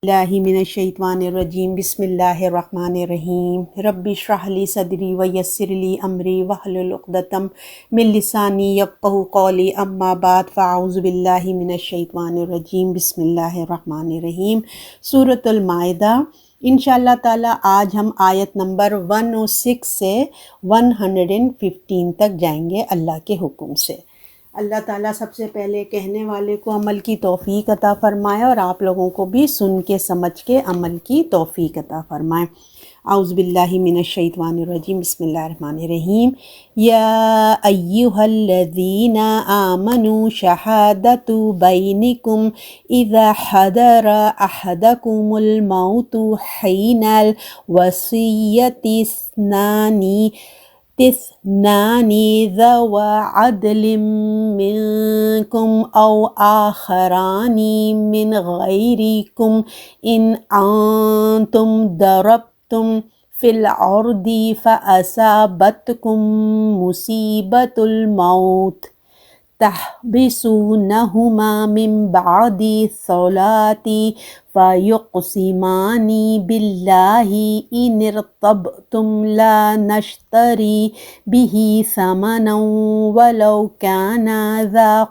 اللہ من الشیطان الرجیم بسم اللہ الرحمن الرحیم رب اشرح لی صدری ویسر لی امری واحلل عقدۃ من لسانی یفقہوا قولی اما بعد فاعوذ باللہ من الشیطان الرجیم بسم اللہ الرحمن الرحیم سورۃ المائدہ انشاءاللہ تعالی آج ہم آیت نمبر 106 سے 115 تک جائیں گے اللہ کے حکم سے۔ اللہ تعالیٰ سب سے پہلے کہنے والے کو عمل کی توفیق عطا فرمائے اور آپ لوگوں کو بھی سن کے سمجھ کے عمل کی توفیق عطا فرمائے۔ اعوذ باللہ من الشیطان الرجیم بسم اللہ الرحمن الرحیم یا ایہا الذین آمنوا شہادۃ بینکم اذا حضر احدکم الموت حین الوصیۃ اثنان ذوی عدل منکم او آخران من غیرکم ان انتم ضربتم فی الارض فاصابتکم مصیبۃ الموت تحبسونہما من بعد الصلاۃ فیقسمان باللہ ان ارتبتم لا نشتری بہ ثمنا ولو کان ذا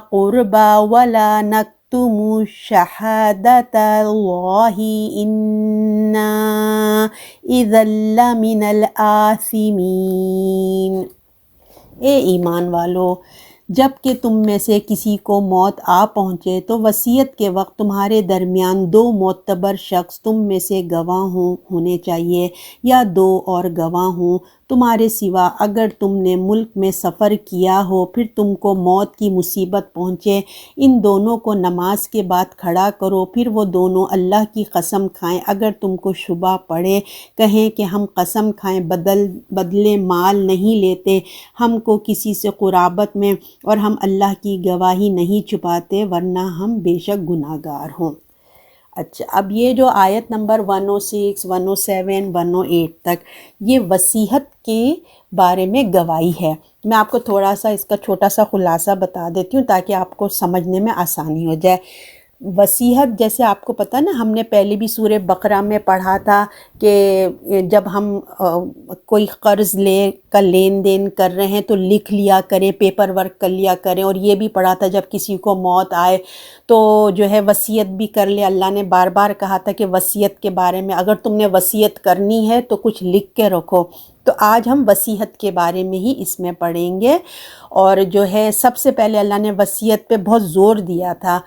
قربا ولا نکتم شہادۃ اللہ انا اذا لمن الآثمین۔ اے ایمان والو، جب کہ تم میں سے کسی کو موت آ پہنچے تو وصیت کے وقت تمہارے درمیان دو معتبر شخص تم میں سے گواہ ہونے چاہیے، یا دو اور گواہ ہوں تمہارے سوا اگر تم نے ملک میں سفر کیا ہو، پھر تم کو موت کی مصیبت پہنچے۔ ان دونوں کو نماز کے بعد کھڑا کرو، پھر وہ دونوں اللہ کی قسم کھائیں اگر تم کو شبہ پڑے، کہیں کہ ہم قسم کھائیں بدلے مال نہیں لیتے، ہم کو کسی سے قرابت میں، اور ہم اللہ کی گواہی نہیں چھپاتے ورنہ ہم بے شک گناہ گار ہوں۔ اچھا، اب یہ جو آیت نمبر 106، 107، 108 تک یہ وصیت کے بارے میں گواہی ہے۔ میں آپ کو تھوڑا سا اس کا چھوٹا سا خلاصہ بتا دیتی ہوں تاکہ آپ کو سمجھنے میں آسانی ہو جائے۔ وصیت جیسے آپ کو پتہ نا، ہم نے پہلے بھی سورہ بقرہ میں پڑھا تھا کہ جب ہم کوئی قرض کا لین دین کر رہے ہیں تو لکھ لیا کریں، پیپر ورک کر لیا کریں، اور یہ بھی پڑھا تھا جب کسی کو موت آئے تو جو ہے وصیت بھی کر لے۔ اللہ نے بار بار کہا تھا کہ وصیت کے بارے میں اگر تم نے وصیت کرنی ہے تو کچھ لکھ کے رکھو۔ تو آج ہم وصیت کے بارے میں ہی اس میں پڑھیں گے، اور جو ہے سب سے پہلے اللہ نے وصیت پہ بہت زور دیا تھا،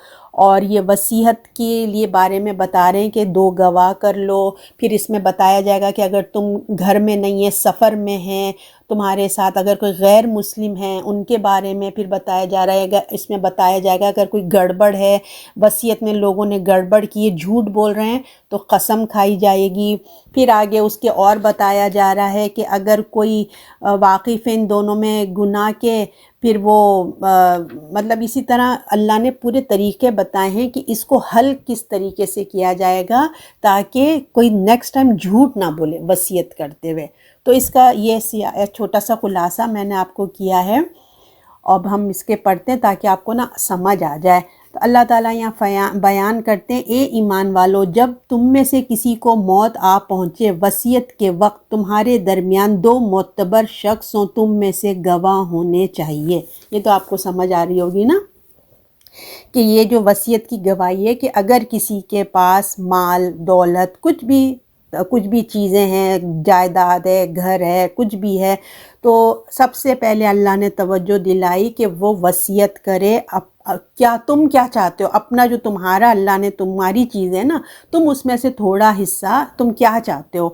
اور یہ وصیت کے لیے بارے میں بتا رہے ہیں کہ دو گواہ کر لو۔ پھر اس میں بتایا جائے گا کہ اگر تم گھر میں نہیں ہے، سفر میں ہیں تمہارے ساتھ، اگر کوئی غیر مسلم ہیں ان کے بارے میں پھر بتایا جا رہا ہے، اس میں بتایا جائے گا اگر کوئی گڑبڑ ہے وصیت میں، لوگوں نے گڑبڑ کی، جھوٹ بول رہے ہیں تو قسم کھائی جائے گی۔ پھر آگے اس کے اور بتایا جا رہا ہے کہ اگر کوئی واقف ہے ان دونوں میں گناہ کے، پھر وہ مطلب اسی طرح اللہ نے پورے طریقے بتائے ہیں کہ اس کو حل کس طریقے سے کیا جائے گا تاکہ کوئی نیکسٹ ٹائم جھوٹ نہ بولے وصیت کرتے ہوئے۔ تو اس کا یہ چھوٹا سا خلاصہ میں نے آپ کو کیا ہے۔ اب ہم اس کے پڑھتے ہیں تاکہ آپ کو نا سمجھ آ جائے۔ تو اللہ تعالیٰ یہاں بیان کرتے ہیں، اے ایمان والو، جب تم میں سے کسی کو موت آ پہنچے وصیت کے وقت تمہارے درمیان دو معتبر شخص ہوں، تم میں سے گواہ ہونے چاہیے۔ یہ تو آپ کو سمجھ آ رہی ہوگی نا کہ یہ جو وصیت کی گواہی ہے کہ اگر کسی کے پاس مال دولت کچھ بھی چیزیں ہیں، جائیداد ہے، گھر ہے، کچھ بھی ہے، تو سب سے پہلے اللہ نے توجہ دلائی کہ وہ وصیت کرے۔ تم کیا چاہتے ہو، اپنا جو تمہارا اللہ نے تمہاری چیزیں نا، تم اس میں سے تھوڑا حصہ تم کیا چاہتے ہو۔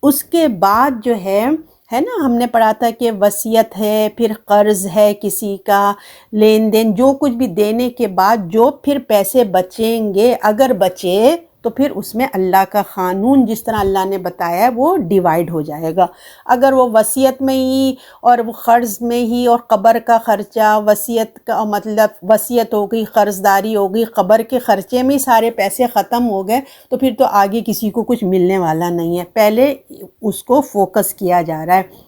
اس کے بعد جو ہے نا، ہم نے پڑھا تھا کہ وصیت ہے، پھر قرض ہے کسی کا، لین دین، جو کچھ بھی دینے کے بعد جو پھر پیسے بچیں گے اگر بچے تو پھر اس میں اللہ کا قانون جس طرح اللہ نے بتایا ہے وہ ڈیوائیڈ ہو جائے گا۔ اگر وہ وصیت میں ہی اور وہ قرض میں ہی، اور قبر کا خرچہ، وصیت کا مطلب وصیت ہو گئی، قرض داری ہو گئی، قبر کے خرچے میں ہی سارے پیسے ختم ہو گئے تو پھر تو آگے کسی کو کچھ ملنے والا نہیں ہے۔ پہلے اس کو فوکس کیا جا رہا ہے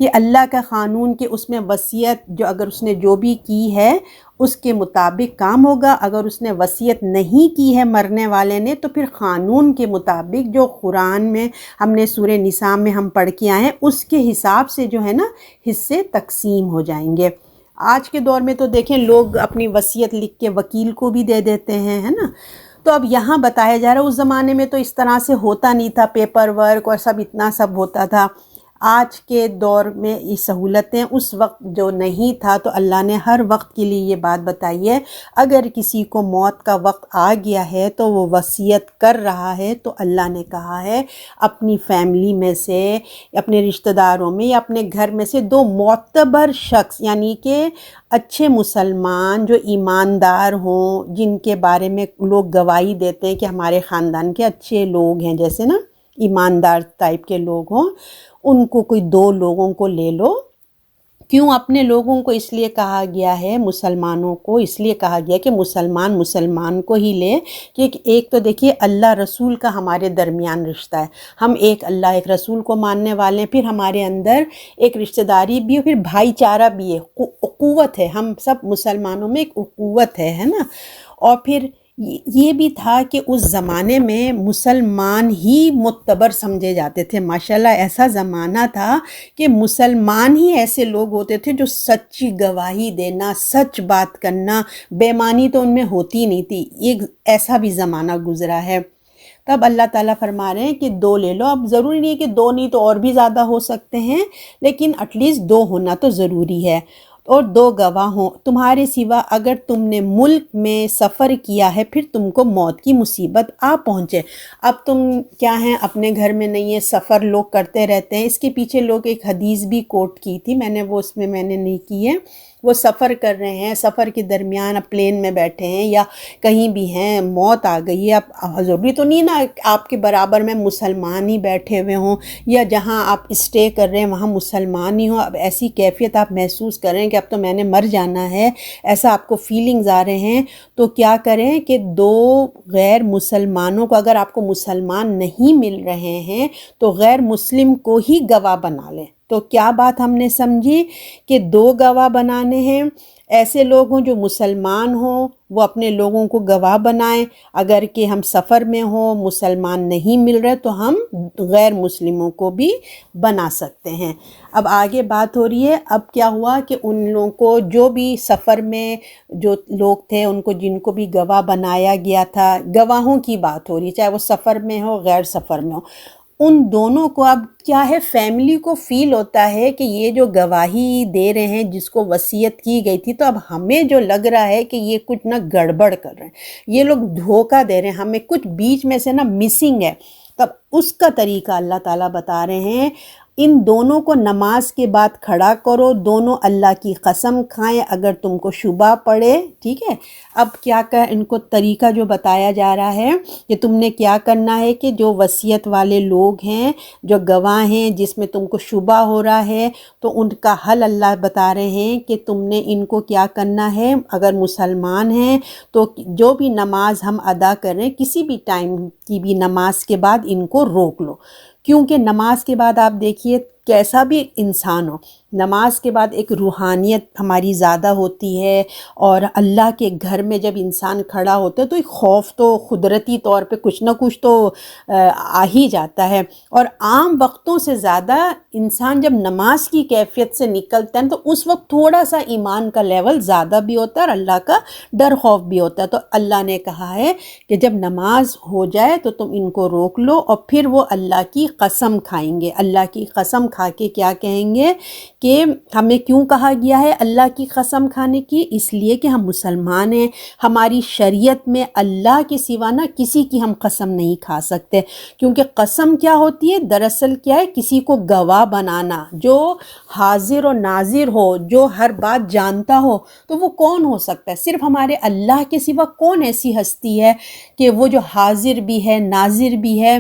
کہ اللہ کا قانون کہ اس میں وصیت جو اگر اس نے جو بھی کی ہے اس کے مطابق کام ہوگا، اگر اس نے وصیت نہیں کی ہے مرنے والے نے تو پھر قانون کے مطابق جو قرآن میں ہم نے سورہ نساء میں ہم پڑھ کے آئے ہیں اس کے حساب سے جو ہے نا حصے تقسیم ہو جائیں گے۔ آج کے دور میں تو دیکھیں لوگ اپنی وصیت لکھ کے وکیل کو بھی دے دیتے ہیں، ہے نا۔ تو اب یہاں بتایا جا رہا ہے اس زمانے میں تو اس طرح سے ہوتا نہیں تھا، پیپر ورک اور سب اتنا سب ہوتا تھا۔ آج کے دور میں یہ سہولتیں، اس وقت جو نہیں تھا، تو اللہ نے ہر وقت کے لیے یہ بات بتائی ہے۔ اگر کسی کو موت کا وقت آ گیا ہے تو وہ وصیت کر رہا ہے تو اللہ نے کہا ہے اپنی فیملی میں سے، اپنے رشتہ داروں میں یا اپنے گھر میں سے 2 معتبر شخص، یعنی کہ اچھے مسلمان جو ایماندار ہوں، جن کے بارے میں لوگ گواہی دیتے ہیں کہ ہمارے خاندان کے اچھے لوگ ہیں، جیسے نا ایماندار ٹائپ کے لوگ ہوں، ان کو کوئی 2 لوگوں کو لے لو۔ کیوں اپنے لوگوں کو اس لیے کہا گیا ہے، مسلمانوں کو اس لیے کہا گیا کہ مسلمان کو ہی لے، کہ ایک تو دیکھیے اللہ رسول کا ہمارے درمیان رشتہ ہے، ہم ایک اللہ ایک رسول کو ماننے والے ہیں، پھر ہمارے اندر ایک رشتہ داری بھی ہے، پھر بھائی چارہ بھی ہے، اخوت ہے، ہم سب مسلمانوں میں ایک اخوت ہے نا۔ اور پھر یہ بھی تھا کہ اس زمانے میں مسلمان ہی معتبر سمجھے جاتے تھے، ماشاءاللہ ایسا زمانہ تھا کہ مسلمان ہی ایسے لوگ ہوتے تھے جو سچی گواہی دینا، سچ بات کرنا، بے ایمانی تو ان میں ہوتی نہیں تھی، ایک ایسا بھی زمانہ گزرا ہے۔ تب اللہ تعالیٰ فرما رہے ہیں کہ 2 لے لو، اب ضروری نہیں ہے کہ 2 نہیں تو اور بھی زیادہ ہو سکتے ہیں، لیکن ایٹ لیسٹ 2 ہونا تو ضروری ہے، اور 2 گواہ ہوں تمہارے سوا اگر تم نے ملک میں سفر کیا ہے، پھر تم کو موت کی مصیبت آ پہنچے۔ اب تم کیا ہیں اپنے گھر میں نہیں ہے، سفر لوگ کرتے رہتے ہیں، اس کے پیچھے لوگ ایک حدیث بھی کوٹ کی تھی، میں نے وہ اس میں میں نے نہیں کی ہے، وہ سفر کر رہے ہیں، سفر کے درمیان اب پلین میں بیٹھے ہیں یا کہیں بھی ہیں، موت آ گئی ہے، اب ضروری تو نہیں نا آپ کے برابر میں مسلمان ہی بیٹھے ہوئے ہوں، یا جہاں آپ اسٹے کر رہے ہیں وہاں مسلمان ہی ہوں، اب ایسی کیفیت آپ محسوس کر رہے ہیں کہ اب تو میں نے مر جانا ہے، ایسا آپ کو فیلنگز آ رہے ہیں، تو کیا کریں کہ 2 غیر مسلمانوں کو، اگر آپ کو مسلمان نہیں مل رہے ہیں تو غیر مسلم کو ہی گواہ بنا لیں۔ تو کیا بات ہم نے سمجھی کہ 2 گواہ بنانے ہیں، ایسے لوگ ہوں جو مسلمان ہوں وہ اپنے لوگوں کو گواہ بنائیں، اگر کہ ہم سفر میں ہوں مسلمان نہیں مل رہے تو ہم غیر مسلموں کو بھی بنا سکتے ہیں۔ اب آگے بات ہو رہی ہے، اب کیا ہوا کہ ان لوگوں کو جو بھی سفر میں جو لوگ تھے ان کو جن کو بھی گواہ بنایا گیا تھا، گواہوں کی بات ہو رہی ہے چاہے وہ سفر میں ہو غیر سفر میں ہو، ان دونوں کو اب کیا ہے فیملی کو فیل ہوتا ہے کہ یہ جو گواہی دے رہے ہیں جس کو وصیت کی گئی تھی، تو اب ہمیں جو لگ رہا ہے کہ یہ کچھ نہ گڑبڑ کر رہے ہیں، یہ لوگ دھوکہ دے رہے ہیں ہمیں، کچھ بیچ میں سے نا مسنگ ہے۔ تب اس کا طریقہ اللہ تعالیٰ بتا رہے ہیں، ان دونوں کو نماز کے بعد کھڑا کرو، دونوں اللہ کی قسم کھائیں اگر تم کو شبہ پڑے، ٹھیک ہے۔ اب کیا ان کو طریقہ جو بتایا جا رہا ہے کہ تم نے کیا کرنا ہے کہ جو وصیت والے لوگ ہیں، جو گواہ ہیں جس میں تم کو شبہ ہو رہا ہے، تو ان کا حل اللہ بتا رہے ہیں کہ تم نے ان کو کیا کرنا ہے، اگر مسلمان ہیں تو جو بھی نماز ہم ادا کر رہے ہیں کسی بھی ٹائم کی بھی نماز کے بعد ان کو روک لو، کیونکہ نماز کے بعد آپ دیکھیے کیسا بھی انسان ہو، نماز کے بعد ایک روحانیت ہماری زیادہ ہوتی ہے، اور اللہ کے گھر میں جب انسان کھڑا ہوتا ہے تو ایک خوف تو قدرتی طور پہ کچھ نہ کچھ تو آ ہی جاتا ہے، اور عام وقتوں سے زیادہ انسان جب نماز کی کیفیت سے نکلتا ہے تو اس وقت تھوڑا سا ایمان کا لیول زیادہ بھی ہوتا ہے اور اللہ کا ڈر خوف بھی ہوتا ہے۔ تو اللہ نے کہا ہے کہ جب نماز ہو جائے تو تم ان کو روک لو، اور پھر وہ اللہ کی قسم کھائیں گے، اللہ کی قسم کھا کے کیا کہیں گے کہ ہمیں کیوں کہا گیا ہے اللہ کی قسم کھانے کی، اس لیے کہ ہم مسلمان ہیں، ہماری شریعت میں اللہ کے سوا نہ کسی کی ہم قسم نہیں کھا سکتے، کیونکہ قسم کیا ہوتی ہے، دراصل کیا ہے، کسی کو گواہ بنانا، جو حاضر و ناظر ہو، جو ہر بات جانتا ہو، تو وہ کون ہو سکتا ہے؟ صرف ہمارے اللہ کے سوا کون ایسی ہستی ہے کہ وہ جو حاضر بھی ہے ناظر بھی ہے،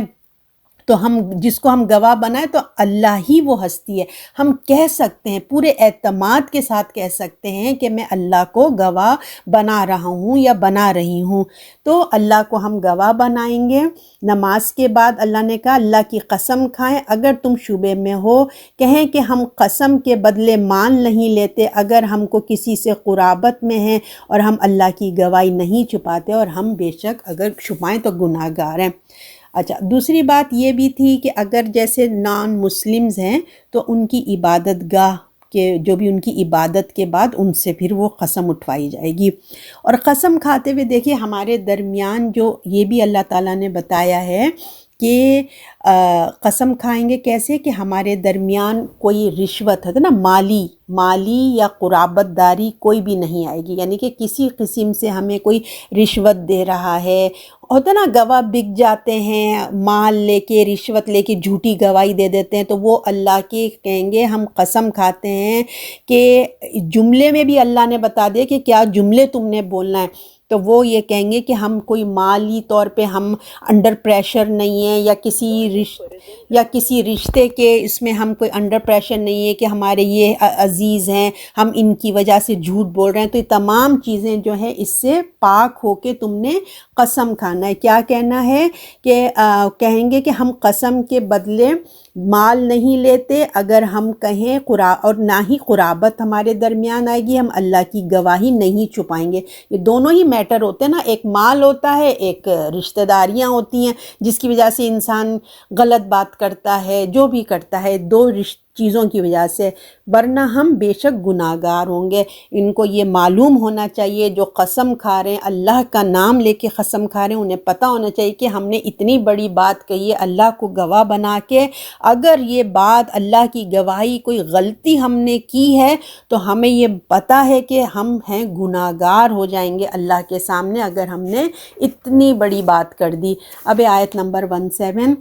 تو ہم جس کو ہم گواہ بنائیں تو اللہ ہی وہ ہستی ہے. ہم کہہ سکتے ہیں پورے اعتماد کے ساتھ کہہ سکتے ہیں کہ میں اللہ کو گواہ بنا رہا ہوں یا بنا رہی ہوں. تو اللہ کو ہم گواہ بنائیں گے. نماز کے بعد اللہ نے کہا اللہ کی قسم کھائیں اگر تم شبے میں ہو، کہیں کہ ہم قسم کے بدلے مال نہیں لیتے اگر ہم کو کسی سے قرابت میں ہیں، اور ہم اللہ کی گواہی نہیں چھپاتے، اور ہم بے شک اگر چھپائیں تو گناہ گار ہیں. اچھا، دوسری بات یہ بھی تھی کہ اگر جیسے نان مسلمز ہیں تو ان کی عبادت گاہ کہ جو بھی ان کی عبادت کے بعد ان سے پھر وہ قسم اٹھوائی جائے گی. اور قسم کھاتے ہوئے دیکھیے ہمارے درمیان جو یہ بھی اللہ تعالیٰ نے بتایا ہے کہ قسم کھائیں گے کیسے کہ ہمارے درمیان کوئی رشوت ہے نا، مالی یا قرابت داری کوئی بھی نہیں آئے گی، یعنی کہ کسی قسم سے ہمیں کوئی رشوت دے رہا ہے. ہوتا نا گواہ بک جاتے ہیں، مال لے کے رشوت لے کے جھوٹی گواہی دے دیتے ہیں، تو وہ اللہ کے کہیں گے ہم قسم کھاتے ہیں کہ جملے میں بھی اللہ نے بتا دیا کہ کیا جملے تم نے بولنا ہے. تو وہ یہ کہیں گے کہ ہم کوئی مالی طور پہ ہم انڈر پریشر نہیں ہیں، یا کسی رشتے کے اس میں ہم کوئی انڈر پریشر نہیں ہے کہ ہمارے یہ عزیز ہیں ہم ان کی وجہ سے جھوٹ بول رہے ہیں. تو یہ تمام چیزیں جو ہیں اس سے پاک ہو کے تم نے قسم کھانا ہے. کیا کہنا ہے کہ کہیں گے کہ ہم قسم کے بدلے مال نہیں لیتے اگر ہم کہیں اور نہ ہی قرابت ہمارے درمیان آئے گی، ہم اللہ کی گواہی نہیں چھپائیں گے. یہ دونوں ہی میٹر ہوتے ہیں نا، ایک مال ہوتا ہے، ایک رشتہ داریاں ہوتی ہیں جس کی وجہ سے انسان غلط بات کرتا ہے، جو بھی کرتا ہے دو چیزوں کی وجہ سے، ورنہ ہم بے شک گناہ گار ہوں گے. ان کو یہ معلوم ہونا چاہیے جو قسم کھا رہے ہیں، اللہ کا نام لے کے قسم کھا رہے ہیں، انہیں پتہ ہونا چاہیے کہ ہم نے اتنی بڑی بات کہی ہے اللہ کو گواہ بنا کے. اگر یہ بات اللہ کی گواہی کوئی غلطی ہم نے کی ہے تو ہمیں یہ پتہ ہے کہ ہم ہیں گناہ گار ہو جائیں گے اللہ کے سامنے اگر ہم نے اتنی بڑی بات کر دی. اب آیت نمبر 17،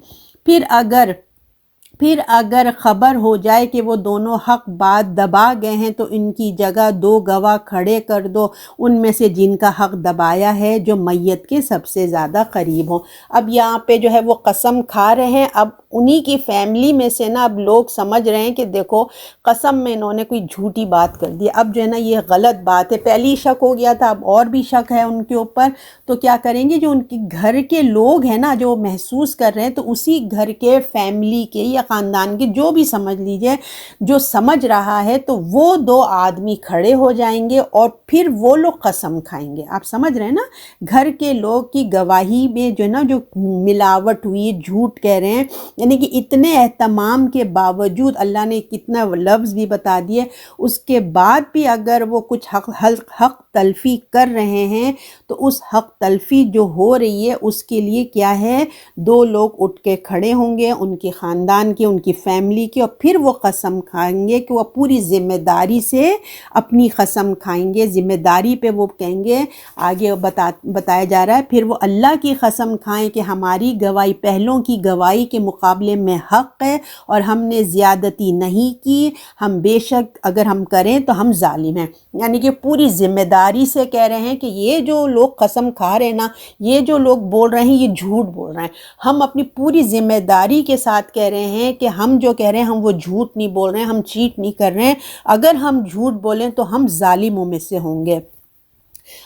پھر اگر خبر ہو جائے کہ وہ دونوں حق بات دبا گئے ہیں تو ان کی جگہ دو گواہ کھڑے کر دو، ان میں سے جن کا حق دبایا ہے جو میت کے سب سے زیادہ قریب ہوں. اب یہاں پہ جو ہے وہ قسم کھا رہے ہیں، اب انہی کی فیملی میں سے نا اب لوگ سمجھ رہے ہیں کہ دیکھو قسم میں انہوں نے کوئی جھوٹی بات کر دی، اب جو ہے نا یہ غلط بات ہے. پہلی شک ہو گیا تھا، اب اور بھی شک ہے ان کے اوپر. تو کیا کریں گے جو ان کے گھر کے لوگ ہیں نا جو محسوس کر رہے ہیں، تو اسی گھر کے فیملی کے یا خاندان کے جو بھی سمجھ لیجئے جو سمجھ رہا ہے، تو وہ دو آدمی کھڑے ہو جائیں گے اور پھر وہ لوگ قسم کھائیں گے. آپ سمجھ رہے ہیں نا، گھر کے لوگ کی گواہی میں جو ہے نا جو ملاوٹ ہوئی، جھوٹ کہہ رہے ہیں، یعنی کہ اتنے اہتمام کے باوجود اللہ نے کتنا لفظ بھی بتا دیے، اس کے بعد بھی اگر وہ کچھ حق تلفی کر رہے ہیں تو اس حق تلفی جو ہو رہی ہے اس کے لیے کیا ہے، دو لوگ اٹھ کے کھڑے ہوں گے، ان کے خاندان کے، ان کی فیملی کے، اور پھر وہ قسم کھائیں گے کہ وہ پوری ذمہ داری سے اپنی قسم کھائیں گے. ذمہ داری پہ وہ کہیں گے، آگے بتایا جا رہا ہے، پھر وہ اللہ کی قسم کھائیں کہ ہماری گواہی پہلوں کی گواہی کے مقابلے میں حق ہے اور ہم نے زیادتی نہیں کی، ہم بے شک اگر ہم کریں تو ہم ظالم ہیں. یعنی کہ پوری ذمہ داری سے کہہ رہے ہیں کہ یہ جو لوگ قسم کھا رہے ہیں نا، یہ جو لوگ بول رہے ہیں یہ جھوٹ بول رہے ہیں. ہم اپنی پوری ذمہ داری کے ساتھ کہہ رہے ہیں کہ ہم جو کہہ رہے ہیں ہم وہ جھوٹ نہیں بول رہے ہیں، ہم چیٹ نہیں کر رہے ہیں. اگر ہم جھوٹ بولیں تو ہم ظالموں میں سے ہوں گے.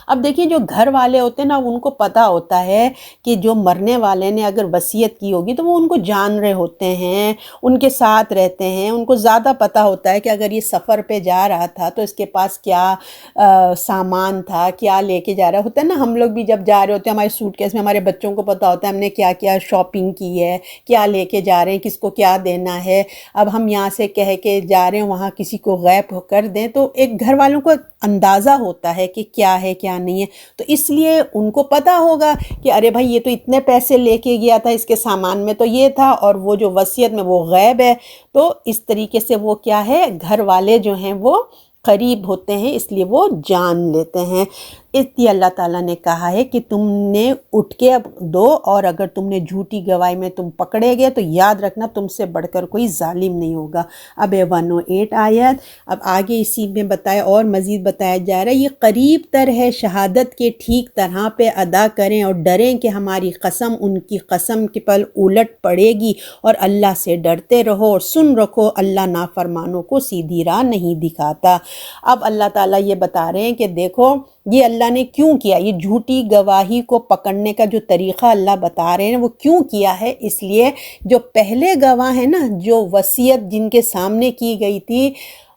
اب دیکھیے جو گھر والے ہوتے ہیں نا ان کو پتہ ہوتا ہے کہ جو مرنے والے نے اگر وصیت کی ہوگی تو وہ ان کو جان رہے ہوتے ہیں، ان کے ساتھ رہتے ہیں، ان کو زیادہ پتہ ہوتا ہے کہ اگر یہ سفر پہ جا رہا تھا تو اس کے پاس کیا سامان تھا، کیا لے کے جا رہا ہوتا ہے نا. ہم لوگ بھی جب جا رہے ہوتے ہیں ہمارے سوٹ کیس میں ہمارے بچوں کو پتہ ہوتا ہے ہم نے کیا کیا شاپنگ کی ہے، کیا لے کے جا رہے ہیں، کس کو کیا دینا ہے. اب ہم یہاں سے کہہ کے جا رہے ہیں وہاں کسی کو غائب کر دیں تو ایک گھر والوں کو اندازہ ہوتا ہے کہ کیا ہے کیا نہیں ہے. تو اس لیے ان کو پتہ ہوگا کہ ارے بھائی یہ تو اتنے پیسے لے کے گیا تھا، اس کے سامان میں تو یہ تھا، اور وہ جو وصیت میں وہ غائب ہے. تو اس طریقے سے وہ کیا ہے، گھر والے جو ہیں وہ قریب ہوتے ہیں، اس لیے وہ جان لیتے ہیں. اس اللہ تعالیٰ نے کہا ہے کہ تم نے اٹھ کے اب دو، اور اگر تم نے جھوٹی گواہی میں تم پکڑے گئے تو یاد رکھنا تم سے بڑھ کر کوئی ظالم نہیں ہوگا۔ اب 108 آیت، اب آگے اسی میں بتایا اور مزید بتایا جا رہا ہے، یہ قریب تر ہے شہادت کے ٹھیک طرح پہ ادا کریں اور ڈریں کہ ہماری قسم ان کی قسم کے پل الٹ پڑے گی، اور اللہ سے ڈرتے رہو اور سن رکھو، اللہ نافرمانوں کو سیدھی راہ نہیں دکھاتا۔ اب اللہ تعالیٰ یہ بتا رہے ہیں کہ دیکھو یہ اللہ نے کیوں کیا، یہ جھوٹی گواہی کو پکڑنے کا جو طریقہ اللہ بتا رہے ہیں وہ کیوں کیا ہے، اس لیے جو پہلے گواہ ہیں نا، جو وصیت جن کے سامنے کی گئی تھی،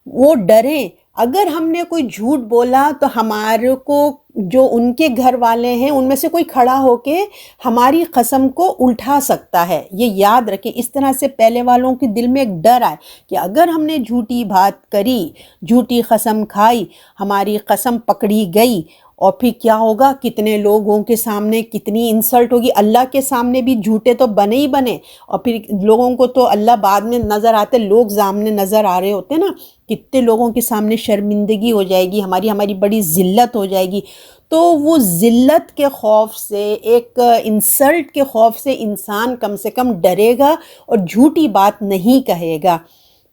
وہ ڈریں اگر ہم نے کوئی جھوٹ بولا تو ہمارے کو جو ان کے گھر والے ہیں ان میں سے کوئی کھڑا ہو کے ہماری قسم کو الٹا سکتا ہے۔ یہ یاد رکھیں، اس طرح سے پہلے والوں کے دل میں ایک ڈر آئے کہ اگر ہم نے جھوٹی بات کری، جھوٹی قسم کھائی، ہماری قسم پکڑی گئی، اور پھر کیا ہوگا، کتنے لوگوں کے سامنے کتنی انسلٹ ہوگی، اللہ کے سامنے بھی جھوٹے تو بنے ہی بنے، اور پھر لوگوں کو تو اللہ بعد میں نظر آتے، لوگ سامنے نظر آ رہے ہوتے نا، کتنے لوگوں کے سامنے شرمندگی ہو جائے گی، ہماری بڑی ذلت ہو جائے گی۔ تو وہ ذلت کے خوف سے، ایک انسلٹ کے خوف سے انسان کم سے کم ڈرے گا اور جھوٹی بات نہیں کہے گا۔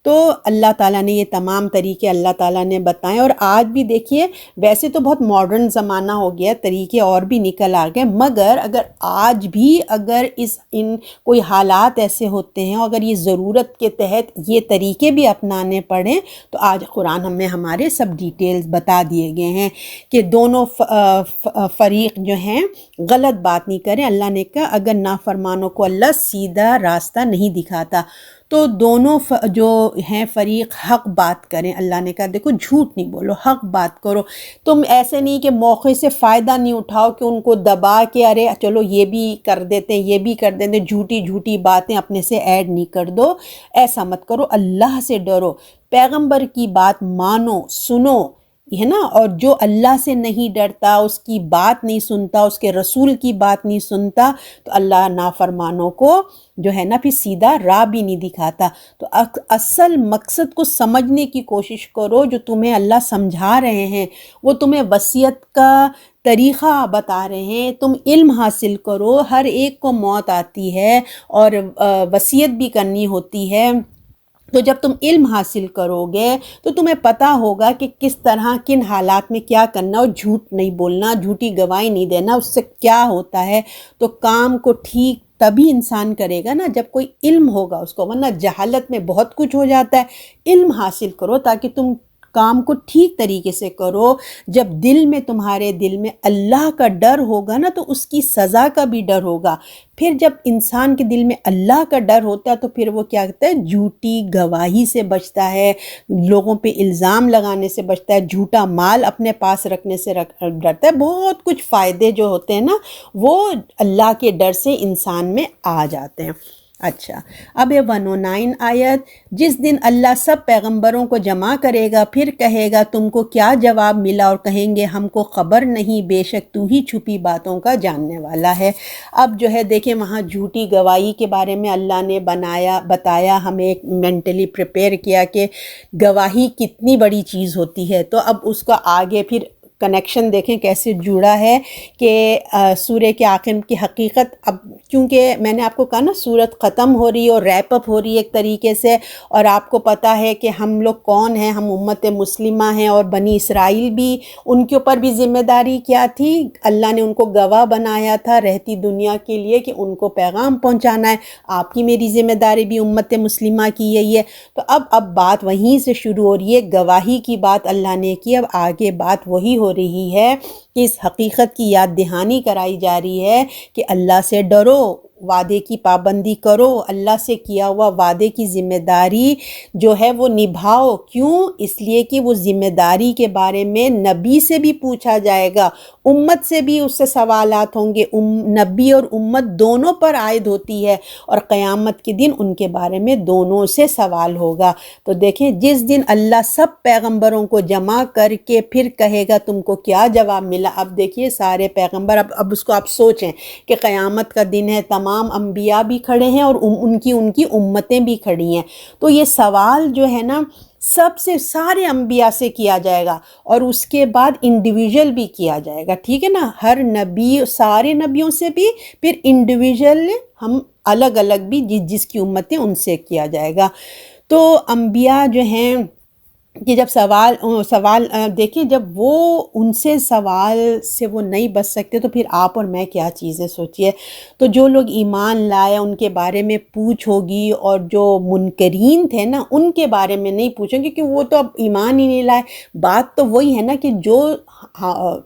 تو اللہ تعالیٰ نے یہ تمام طریقے اللہ تعالیٰ نے بتائیں، اور آج بھی دیکھیے ویسے تو بہت ماڈرن زمانہ ہو گیا، طریقے اور بھی نکل آ گئے، مگر اگر آج بھی اگر ان کوئی حالات ایسے ہوتے ہیں، اگر یہ ضرورت کے تحت یہ طریقے بھی اپنانے پڑیں، تو آج قرآن ہمیں ہمارے سب ڈیٹیلز بتا دیے گئے ہیں کہ دونوں فریق جو ہیں غلط بات نہیں کریں۔ اللہ نے کہا اگر نافرمانوں کو اللہ سیدھا راستہ نہیں دکھاتا تو دونوں جو ہیں فریق حق بات کریں۔ اللہ نے کہا دیکھو جھوٹ نہیں بولو، حق بات کرو، تم ایسے نہیں کہ موقع سے فائدہ نہیں اٹھاؤ کہ ان کو دبا کے ارے چلو یہ بھی کر دیتے ہیں، یہ بھی کر دیتے ہیں، جھوٹی باتیں اپنے سے ایڈ نہیں کر دو، ایسا مت کرو، اللہ سے ڈرو، پیغمبر کی بات مانو، سنو، ہے نا، اور جو اللہ سے نہیں ڈرتا، اس کی بات نہیں سنتا، اس کے رسول کی بات نہیں سنتا، تو اللہ نافرمانوں کو جو ہے نا پھر سیدھا راہ بھی نہیں دکھاتا۔ تو اصل مقصد کو سمجھنے کی کوشش کرو، جو تمہیں اللہ سمجھا رہے ہیں، وہ تمہیں وصیت کا طریقہ بتا رہے ہیں، تم علم حاصل کرو، ہر ایک کو موت آتی ہے اور وصیت بھی کرنی ہوتی ہے۔ تو جب تم علم حاصل کرو گے تو تمہیں پتہ ہوگا کہ کس طرح کن حالات میں کیا کرنا، اور جھوٹ نہیں بولنا، جھوٹی گواہی نہیں دینا، اس سے کیا ہوتا ہے۔ تو کام کو ٹھیک تبھی انسان کرے گا نا جب کوئی علم ہوگا اس کو، ورنہ جہالت میں بہت کچھ ہو جاتا ہے۔ علم حاصل کرو تاکہ تم کام کو ٹھیک طریقے سے کرو۔ جب تمہارے دل میں اللہ کا ڈر ہوگا نا تو اس کی سزا کا بھی ڈر ہوگا۔ پھر جب انسان کے دل میں اللہ کا ڈر ہوتا ہے تو پھر وہ کیا کرتا ہے، جھوٹی گواہی سے بچتا ہے، لوگوں پہ الزام لگانے سے بچتا ہے، جھوٹا مال اپنے پاس رکھنے سے ڈرتا ہے۔ بہت کچھ فائدے جو ہوتے ہیں نا وہ اللہ کے ڈر سے انسان میں آ جاتے ہیں۔ اچھا، اب 109 آیت، جس دن اللہ سب پیغمبروں کو جمع کرے گا پھر کہے گا تم کو کیا جواب ملا، اور کہیں گے ہم کو خبر نہیں، بے شک تو ہی چھپی باتوں کا جاننے والا ہے۔ اب جو ہے دیکھیں وہاں جھوٹی گواہی کے بارے میں اللہ نے بتایا، ہمیں ایک مینٹلی پریپیئر کیا کہ گواہی کتنی بڑی چیز ہوتی ہے۔ تو اب اس کا آگے پھر کنیکشن دیکھیں کیسے جڑا ہے کہ سورہ کے آخر کی حقیقت، اب کیونکہ میں نے آپ کو کہا نا سورت ختم ہو رہی ہے اور ریپ اپ ہو رہی ہے ایک طریقے سے، اور آپ کو پتہ ہے کہ ہم لوگ کون ہیں، ہم امت مسلمہ ہیں، اور بنی اسرائیل بھی ان کے اوپر بھی ذمہ داری کیا تھی، اللہ نے ان کو گواہ بنایا تھا رہتی دنیا کے لیے کہ ان کو پیغام پہنچانا ہے۔ آپ کی میری ذمہ داری بھی امت مسلمہ کی یہی ہے۔ تو اب بات وہیں سے شروع ہو رہی ہے، گواہی کی بات اللہ نے کی، اب آگے بات وہی ہو رہی ہے کہ اس حقیقت کی یاد دہانی کرائی جا رہی ہے کہ اللہ سے ڈرو، وعدے کی پابندی کرو، اللہ سے کیا ہوا وعدے کی ذمہ داری جو ہے وہ نبھاؤ۔ کیوں؟ اس لیے کہ وہ ذمہ داری کے بارے میں نبی سے بھی پوچھا جائے گا، امت سے بھی اس سے سوالات ہوں گے، نبی اور امت دونوں پر عائد ہوتی ہے، اور قیامت کے دن ان کے بارے میں دونوں سے سوال ہوگا۔ تو دیکھیں جس دن اللہ سب پیغمبروں کو جمع کر کے پھر کہے گا تم کو کیا جواب ملا۔ اب دیکھیے سارے پیغمبر، اب اس کو آپ سوچیں کہ قیامت کا دن ہے، تمام انبیاء بھی کھڑے ہیں اور ان کی امتیں بھی کھڑی ہیں، تو یہ سوال جو ہے نا سب سے سارے انبیاء سے کیا جائے گا، اور اس کے بعد انڈیویژل بھی کیا جائے گا، ٹھیک ہے نا، ہر نبی سارے نبیوں سے بھی، پھر انڈیویژل ہم الگ الگ بھی جس جس کی امت ہے ان سے کیا جائے گا۔ تو انبیاء جو ہیں کہ جب سوال دیکھیں، جب وہ ان سے سوال سے وہ نہیں بچ سکتے تو پھر آپ اور میں کیا چیزیں سوچیے۔ تو جو لوگ ایمان لائے ان کے بارے میں پوچھ ہوگی، اور جو منکرین تھے نا ان کے بارے میں نہیں پوچھیں، کیونکہ وہ تو اب ایمان ہی نہیں لائے۔ بات تو وہی ہے نا کہ جو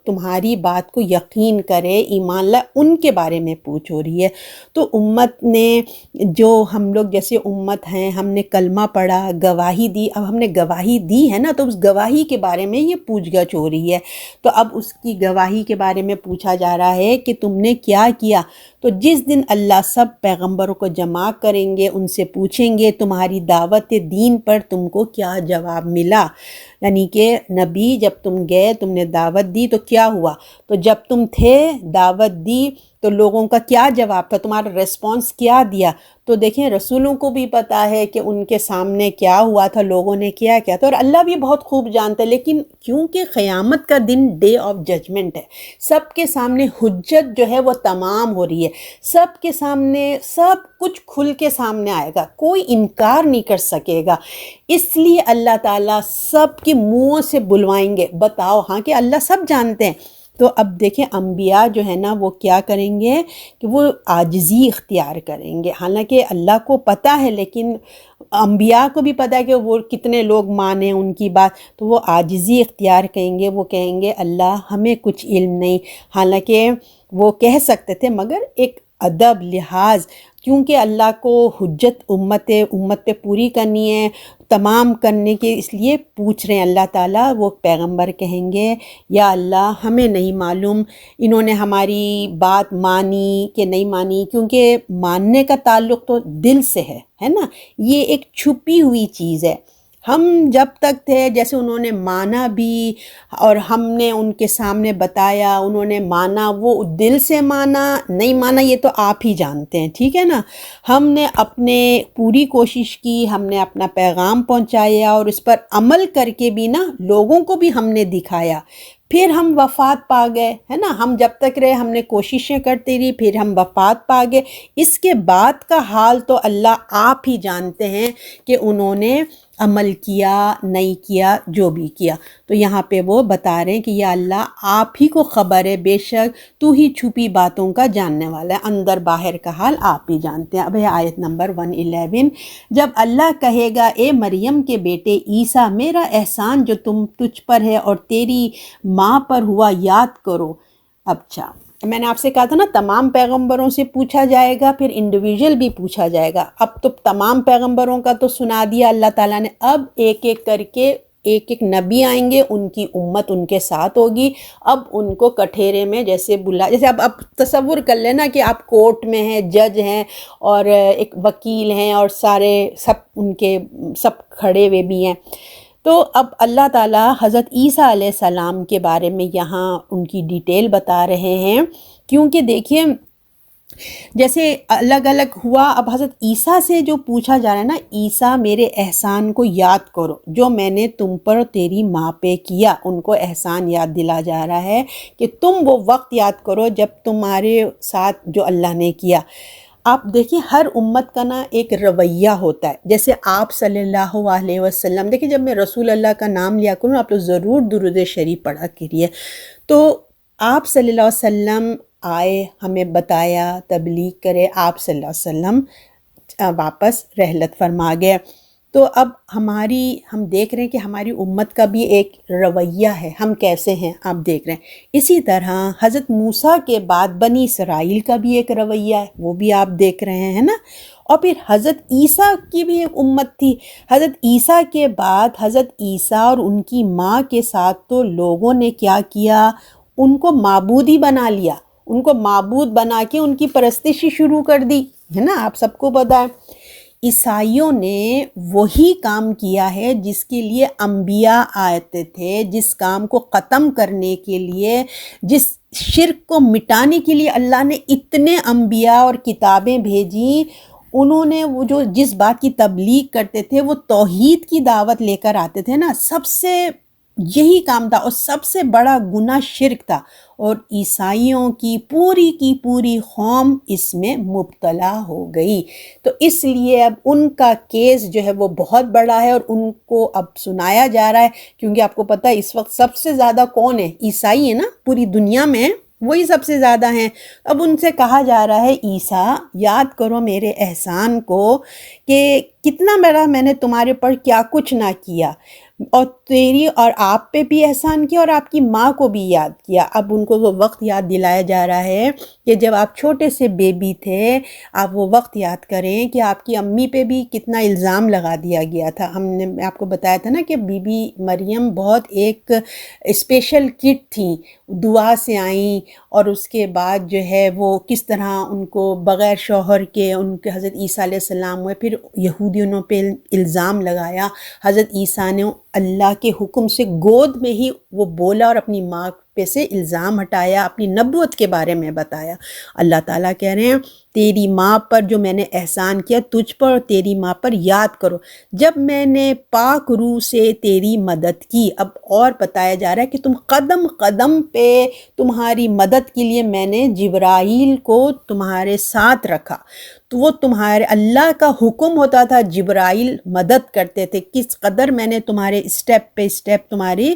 تمہاری بات کو یقین کرے، ایمان لائے، ان کے بارے میں پوچھ ہو رہی ہے۔ تو امت نے، جو ہم لوگ جیسے امت ہیں، ہم نے کلمہ پڑھا، گواہی دی، اب ہم نے گواہی دی ہے نا، تو اس گواہی کے بارے میں یہ پوچھ گچھ ہو رہی ہے۔ تو اب اس کی گواہی کے بارے میں پوچھا جا رہا ہے کہ تم نے کیا کیا۔ تو جس دن اللہ سب پیغمبروں کو جمع کریں گے، ان سے پوچھیں گے تمہاری دعوت دین پر تم کو کیا جواب ملا، یعنی کہ نبی جب تم گئے، تم نے دعوت دی تو کیا ہوا، تو جب تم تھے دعوت دی تو لوگوں کا کیا جواب تھا، تمہارا ریسپانس کیا دیا۔ تو دیکھیں رسولوں کو بھی پتہ ہے کہ ان کے سامنے کیا ہوا تھا، لوگوں نے کیا کیا تھا، اور اللہ بھی بہت خوب جانتا ہے۔ لیکن کیونکہ قیامت کا دن ڈے آف ججمنٹ ہے، سب کے سامنے حجت جو ہے وہ تمام ہو رہی ہے، سب کے سامنے سب کچھ کھل کے سامنے آئے گا، کوئی انکار نہیں کر سکے گا۔ اس لیے اللہ تعالیٰ سب کے منہوں سے بلوائیں گے، بتاؤ ہاں کہ اللہ سب جانتے ہیں۔ تو اب دیکھیں انبیاء جو ہے نا وہ کیا کریں گے کہ وہ عاجزی اختیار کریں گے، حالانکہ اللہ کو پتہ ہے، لیکن انبیاء کو بھی پتہ ہے کہ وہ کتنے لوگ مانیں ان کی بات، تو وہ عاجزی اختیار کریں گے، وہ کہیں گے اللہ ہمیں کچھ علم نہیں، حالانکہ وہ کہہ سکتے تھے مگر ایک ادب لحاظ، کیونکہ اللہ کو حجت امت پہ پوری کرنی ہے، تمام کرنے کے، اس لیے پوچھ رہے ہیں اللہ تعالیٰ۔ وہ پیغمبر کہیں گے یا اللہ ہمیں نہیں معلوم انہوں نے ہماری بات مانی کہ نہیں مانی، کیونکہ ماننے کا تعلق تو دل سے ہے نا، یہ ایک چھپی ہوئی چیز ہے۔ ہم جب تک تھے جیسے انہوں نے مانا بھی، اور ہم نے ان کے سامنے بتایا، انہوں نے مانا، وہ دل سے مانا نہیں مانا یہ تو آپ ہی جانتے ہیں، ٹھیک ہے نا۔ ہم نے اپنے پوری کوشش کی، ہم نے اپنا پیغام پہنچایا، اور اس پر عمل کر کے بھی نا لوگوں کو بھی ہم نے دکھایا، پھر ہم وفات پا گئے، ہے نا۔ ہم جب تک رہے ہم نے کوششیں کرتے رہی، پھر ہم وفات پا گئے۔ اس کے بعد کا حال تو اللہ آپ ہی جانتے ہیں کہ انہوں نے عمل کیا نہیں کیا، جو بھی کیا۔ تو یہاں پہ وہ بتا رہے ہیں کہ یا اللہ آپ ہی کو خبر ہے، بے شک تو ہی چھپی باتوں کا جاننے والا ہے، اندر باہر کا حال آپ ہی جانتے ہیں۔ اب ہے آیت نمبر 111، جب اللہ کہے گا اے مریم کے بیٹے عیسیٰ میرا احسان جو تجھ پر ہے اور تیری ماں پر ہوا یاد کرو۔ اچھا میں نے آپ سے کہا تھا نا تمام پیغمبروں سے پوچھا جائے گا، پھر انڈیویژل بھی پوچھا جائے گا۔ اب تو تمام پیغمبروں کا تو سنا دیا اللہ تعالیٰ نے، اب ایک ایک کر کے ایک ایک نبی آئیں گے، ان کی امت ان کے ساتھ ہوگی۔ اب ان کو کٹھیرے میں جیسے جیسے اب تصور کر لینا کہ آپ کورٹ میں ہیں، جج ہیں اور ایک وکیل ہیں، اور سارے سب ان کے سب کھڑے ہوئے بھی ہیں۔ تو اب اللہ تعالیٰ حضرت عیسیٰ علیہ السلام کے بارے میں یہاں ان کی ڈیٹیل بتا رہے ہیں، کیونکہ دیکھیے جیسے الگ الگ ہوا۔ اب حضرت عیسیٰ سے جو پوچھا جا رہا ہے نا، عیسیٰ میرے احسان کو یاد کرو جو میں نے تم پر تیری ماں پہ کیا، ان کو احسان یاد دلا جا رہا ہے کہ تم وہ وقت یاد کرو جب تمہارے ساتھ جو اللہ نے کیا۔ آپ دیکھیں ہر امت کا نا ایک رویہ ہوتا ہے، جیسے آپ صلی اللہ علیہ وسلم، دیکھیں جب میں رسول اللہ کا نام لیا کروں آپ تو ضرور درود شریف پڑھا کریے۔ تو آپ صلی اللہ علیہ وسلم آئے، ہمیں بتایا، تبلیغ کرے، آپ صلی اللہ علیہ وسلم واپس رحلت فرما گئے۔ تو اب ہم دیکھ رہے ہیں کہ ہماری امت کا بھی ایک رویہ ہے، ہم کیسے ہیں آپ دیکھ رہے ہیں۔ اسی طرح حضرت موسیٰ کے بعد بنی اسرائیل کا بھی ایک رویہ ہے، وہ بھی آپ دیکھ رہے ہیں نا۔ اور پھر حضرت عیسیٰ کی بھی ایک امت تھی، حضرت عیسیٰ کے بعد حضرت عیسیٰ اور ان کی ماں کے ساتھ تو لوگوں نے کیا کیا، ان کو معبود ہی بنا لیا، ان کو معبود بنا کے ان کی پرستش شروع کر دی، ہے نا، آپ سب کو پتہ ہے۔ عیسائیوں نے وہی کام کیا ہے جس کے لیے انبیاء آتے تھے، جس کام کو ختم کرنے کے لیے، جس شرک کو مٹانے کے لیے اللہ نے اتنے انبیاء اور کتابیں بھیجیں، انہوں نے وہ جو جس بات کی تبلیغ کرتے تھے وہ توحید کی دعوت لے کر آتے تھے نا، سب سے یہی کام تھا، اور سب سے بڑا گناہ شرک تھا، اور عیسائیوں کی پوری قوم اس میں مبتلا ہو گئی۔ تو اس لیے اب ان کا کیس جو ہے وہ بہت بڑا ہے، اور ان کو اب سنایا جا رہا ہے، کیونکہ آپ کو پتہ ہے اس وقت سب سے زیادہ کون ہے؟ عیسائی ہے نا، پوری دنیا میں وہی سب سے زیادہ ہیں۔ اب ان سے کہا جا رہا ہے عیسیٰ یاد کرو میرے احسان کو، کہ کتنا بڑا میں نے تمہارے پر کیا کچھ نہ کیا، اور تیری اور آپ پہ بھی احسان کیا، اور آپ کی ماں کو بھی یاد کیا۔ اب ان کو وہ وقت یاد دلایا جا رہا ہے کہ جب آپ چھوٹے سے بیبی تھے، آپ وہ وقت یاد کریں کہ آپ کی امی پہ بھی کتنا الزام لگا دیا گیا تھا۔ میں آپ کو بتایا تھا نا کہ بی بی مریم بہت ایک اسپیشل کٹ تھیں، دعا سے آئیں، اور اس کے بعد جو ہے وہ کس طرح ان کو بغیر شوہر کے ان کے حضرت عیسیٰ علیہ السلام ہوئے، پھر یہودیوں پہ الزام لگایا۔ حضرت عیسیٰ نے اللہ کے حکم سے گود میں ہی وہ بولا اور اپنی ماں پہ سے الزام ہٹایا، اپنی نبوت کے بارے میں بتایا۔ اللہ تعالیٰ کہہ رہے ہیں تیری ماں پر جو میں نے احسان کیا تجھ پر، اور تیری ماں پر یاد کرو جب میں نے پاک روح سے تیری مدد کی۔ اب اور بتایا جا رہا ہے کہ تم قدم قدم پہ تمہاری مدد کے لیے میں نے جبرائیل کو تمہارے ساتھ رکھا، تو وہ تمہارے اللہ کا حکم ہوتا تھا، جبرائیل مدد کرتے تھے۔ کس قدر میں نے تمہارے اسٹیپ پہ اسٹیپ تمہاری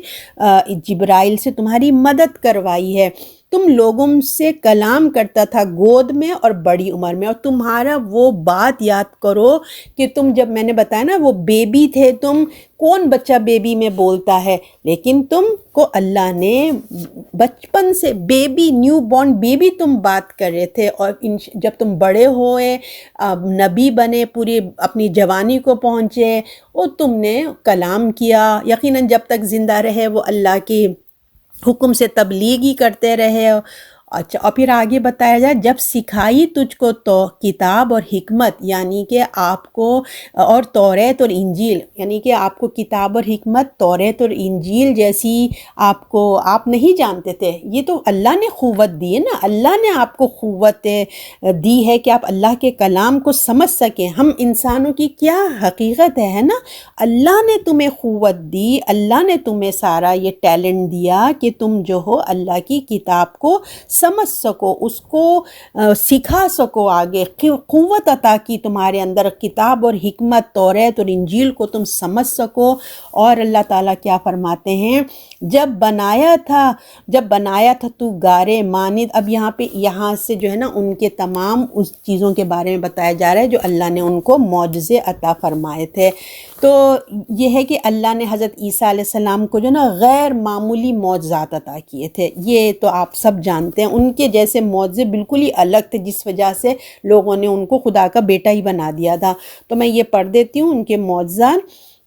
جبرائیل سے تمہاری مدد کروائی ہے۔ تم لوگوں سے کلام کرتا تھا گود میں اور بڑی عمر میں، اور تمہارا وہ بات یاد کرو کہ تم جب میں نے بتایا نا وہ بیبی تھے، تم کون بچہ بیبی میں بولتا ہے، لیکن تم کو اللہ نے بچپن سے بیبی، نیو بورن بیبی تم بات کر رہے تھے، اور جب تم بڑے ہوئے، نبی بنے، پوری اپنی جوانی کو پہنچے، اور تم نے کلام کیا، یقیناً جب تک زندہ رہے وہ اللہ کی حکم سے تبلیغ ہی کرتے رہے۔ اچھا، اور پھر آگے بتایا جائے جب سکھائی تجھ کو تو کتاب اور حکمت، یعنی کہ آپ کو، اور توریت اور انجیل، یعنی کہ آپ کو کتاب اور حکمت، توریت اور انجیل جیسی آپ نہیں جانتے تھے، یہ تو اللہ نے قوت دی ہے نا، اللہ نے آپ کو قوت دی ہے کہ آپ اللہ کے کلام کو سمجھ سکیں۔ ہم انسانوں کی کیا حقیقت ہے نا، اللہ نے تمہیں قوت دی، اللہ نے تمہیں سارا یہ ٹیلنٹ دیا کہ تم جو ہو اللہ کی کتاب کو سمجھ سکو، اس کو سکھا سکو، آگے قوت عطا کی تمہارے اندر، کتاب اور حکمت، توریت اور انجیل کو تم سمجھ سکو۔ اور اللہ تعالیٰ کیا فرماتے ہیں، جب بنایا تھا تو گارے مانند، اب یہاں سے جو ہے نا ان کے تمام اس چیزوں کے بارے میں بتایا جا رہا ہے جو اللہ نے ان کو معجزے عطا فرمائے تھے۔ تو یہ ہے کہ اللہ نے حضرت عیسیٰ علیہ السلام کو جو نا غیر معمولی معجزات عطا کیے تھے، یہ تو آپ سب جانتے ہیں، ان کے جیسے معجزے بالکل ہی الگ تھے جس وجہ سے لوگوں نے ان کو خدا کا بیٹا ہی بنا دیا تھا۔ تو میں یہ پڑھ دیتی ہوں ان کے معجزات،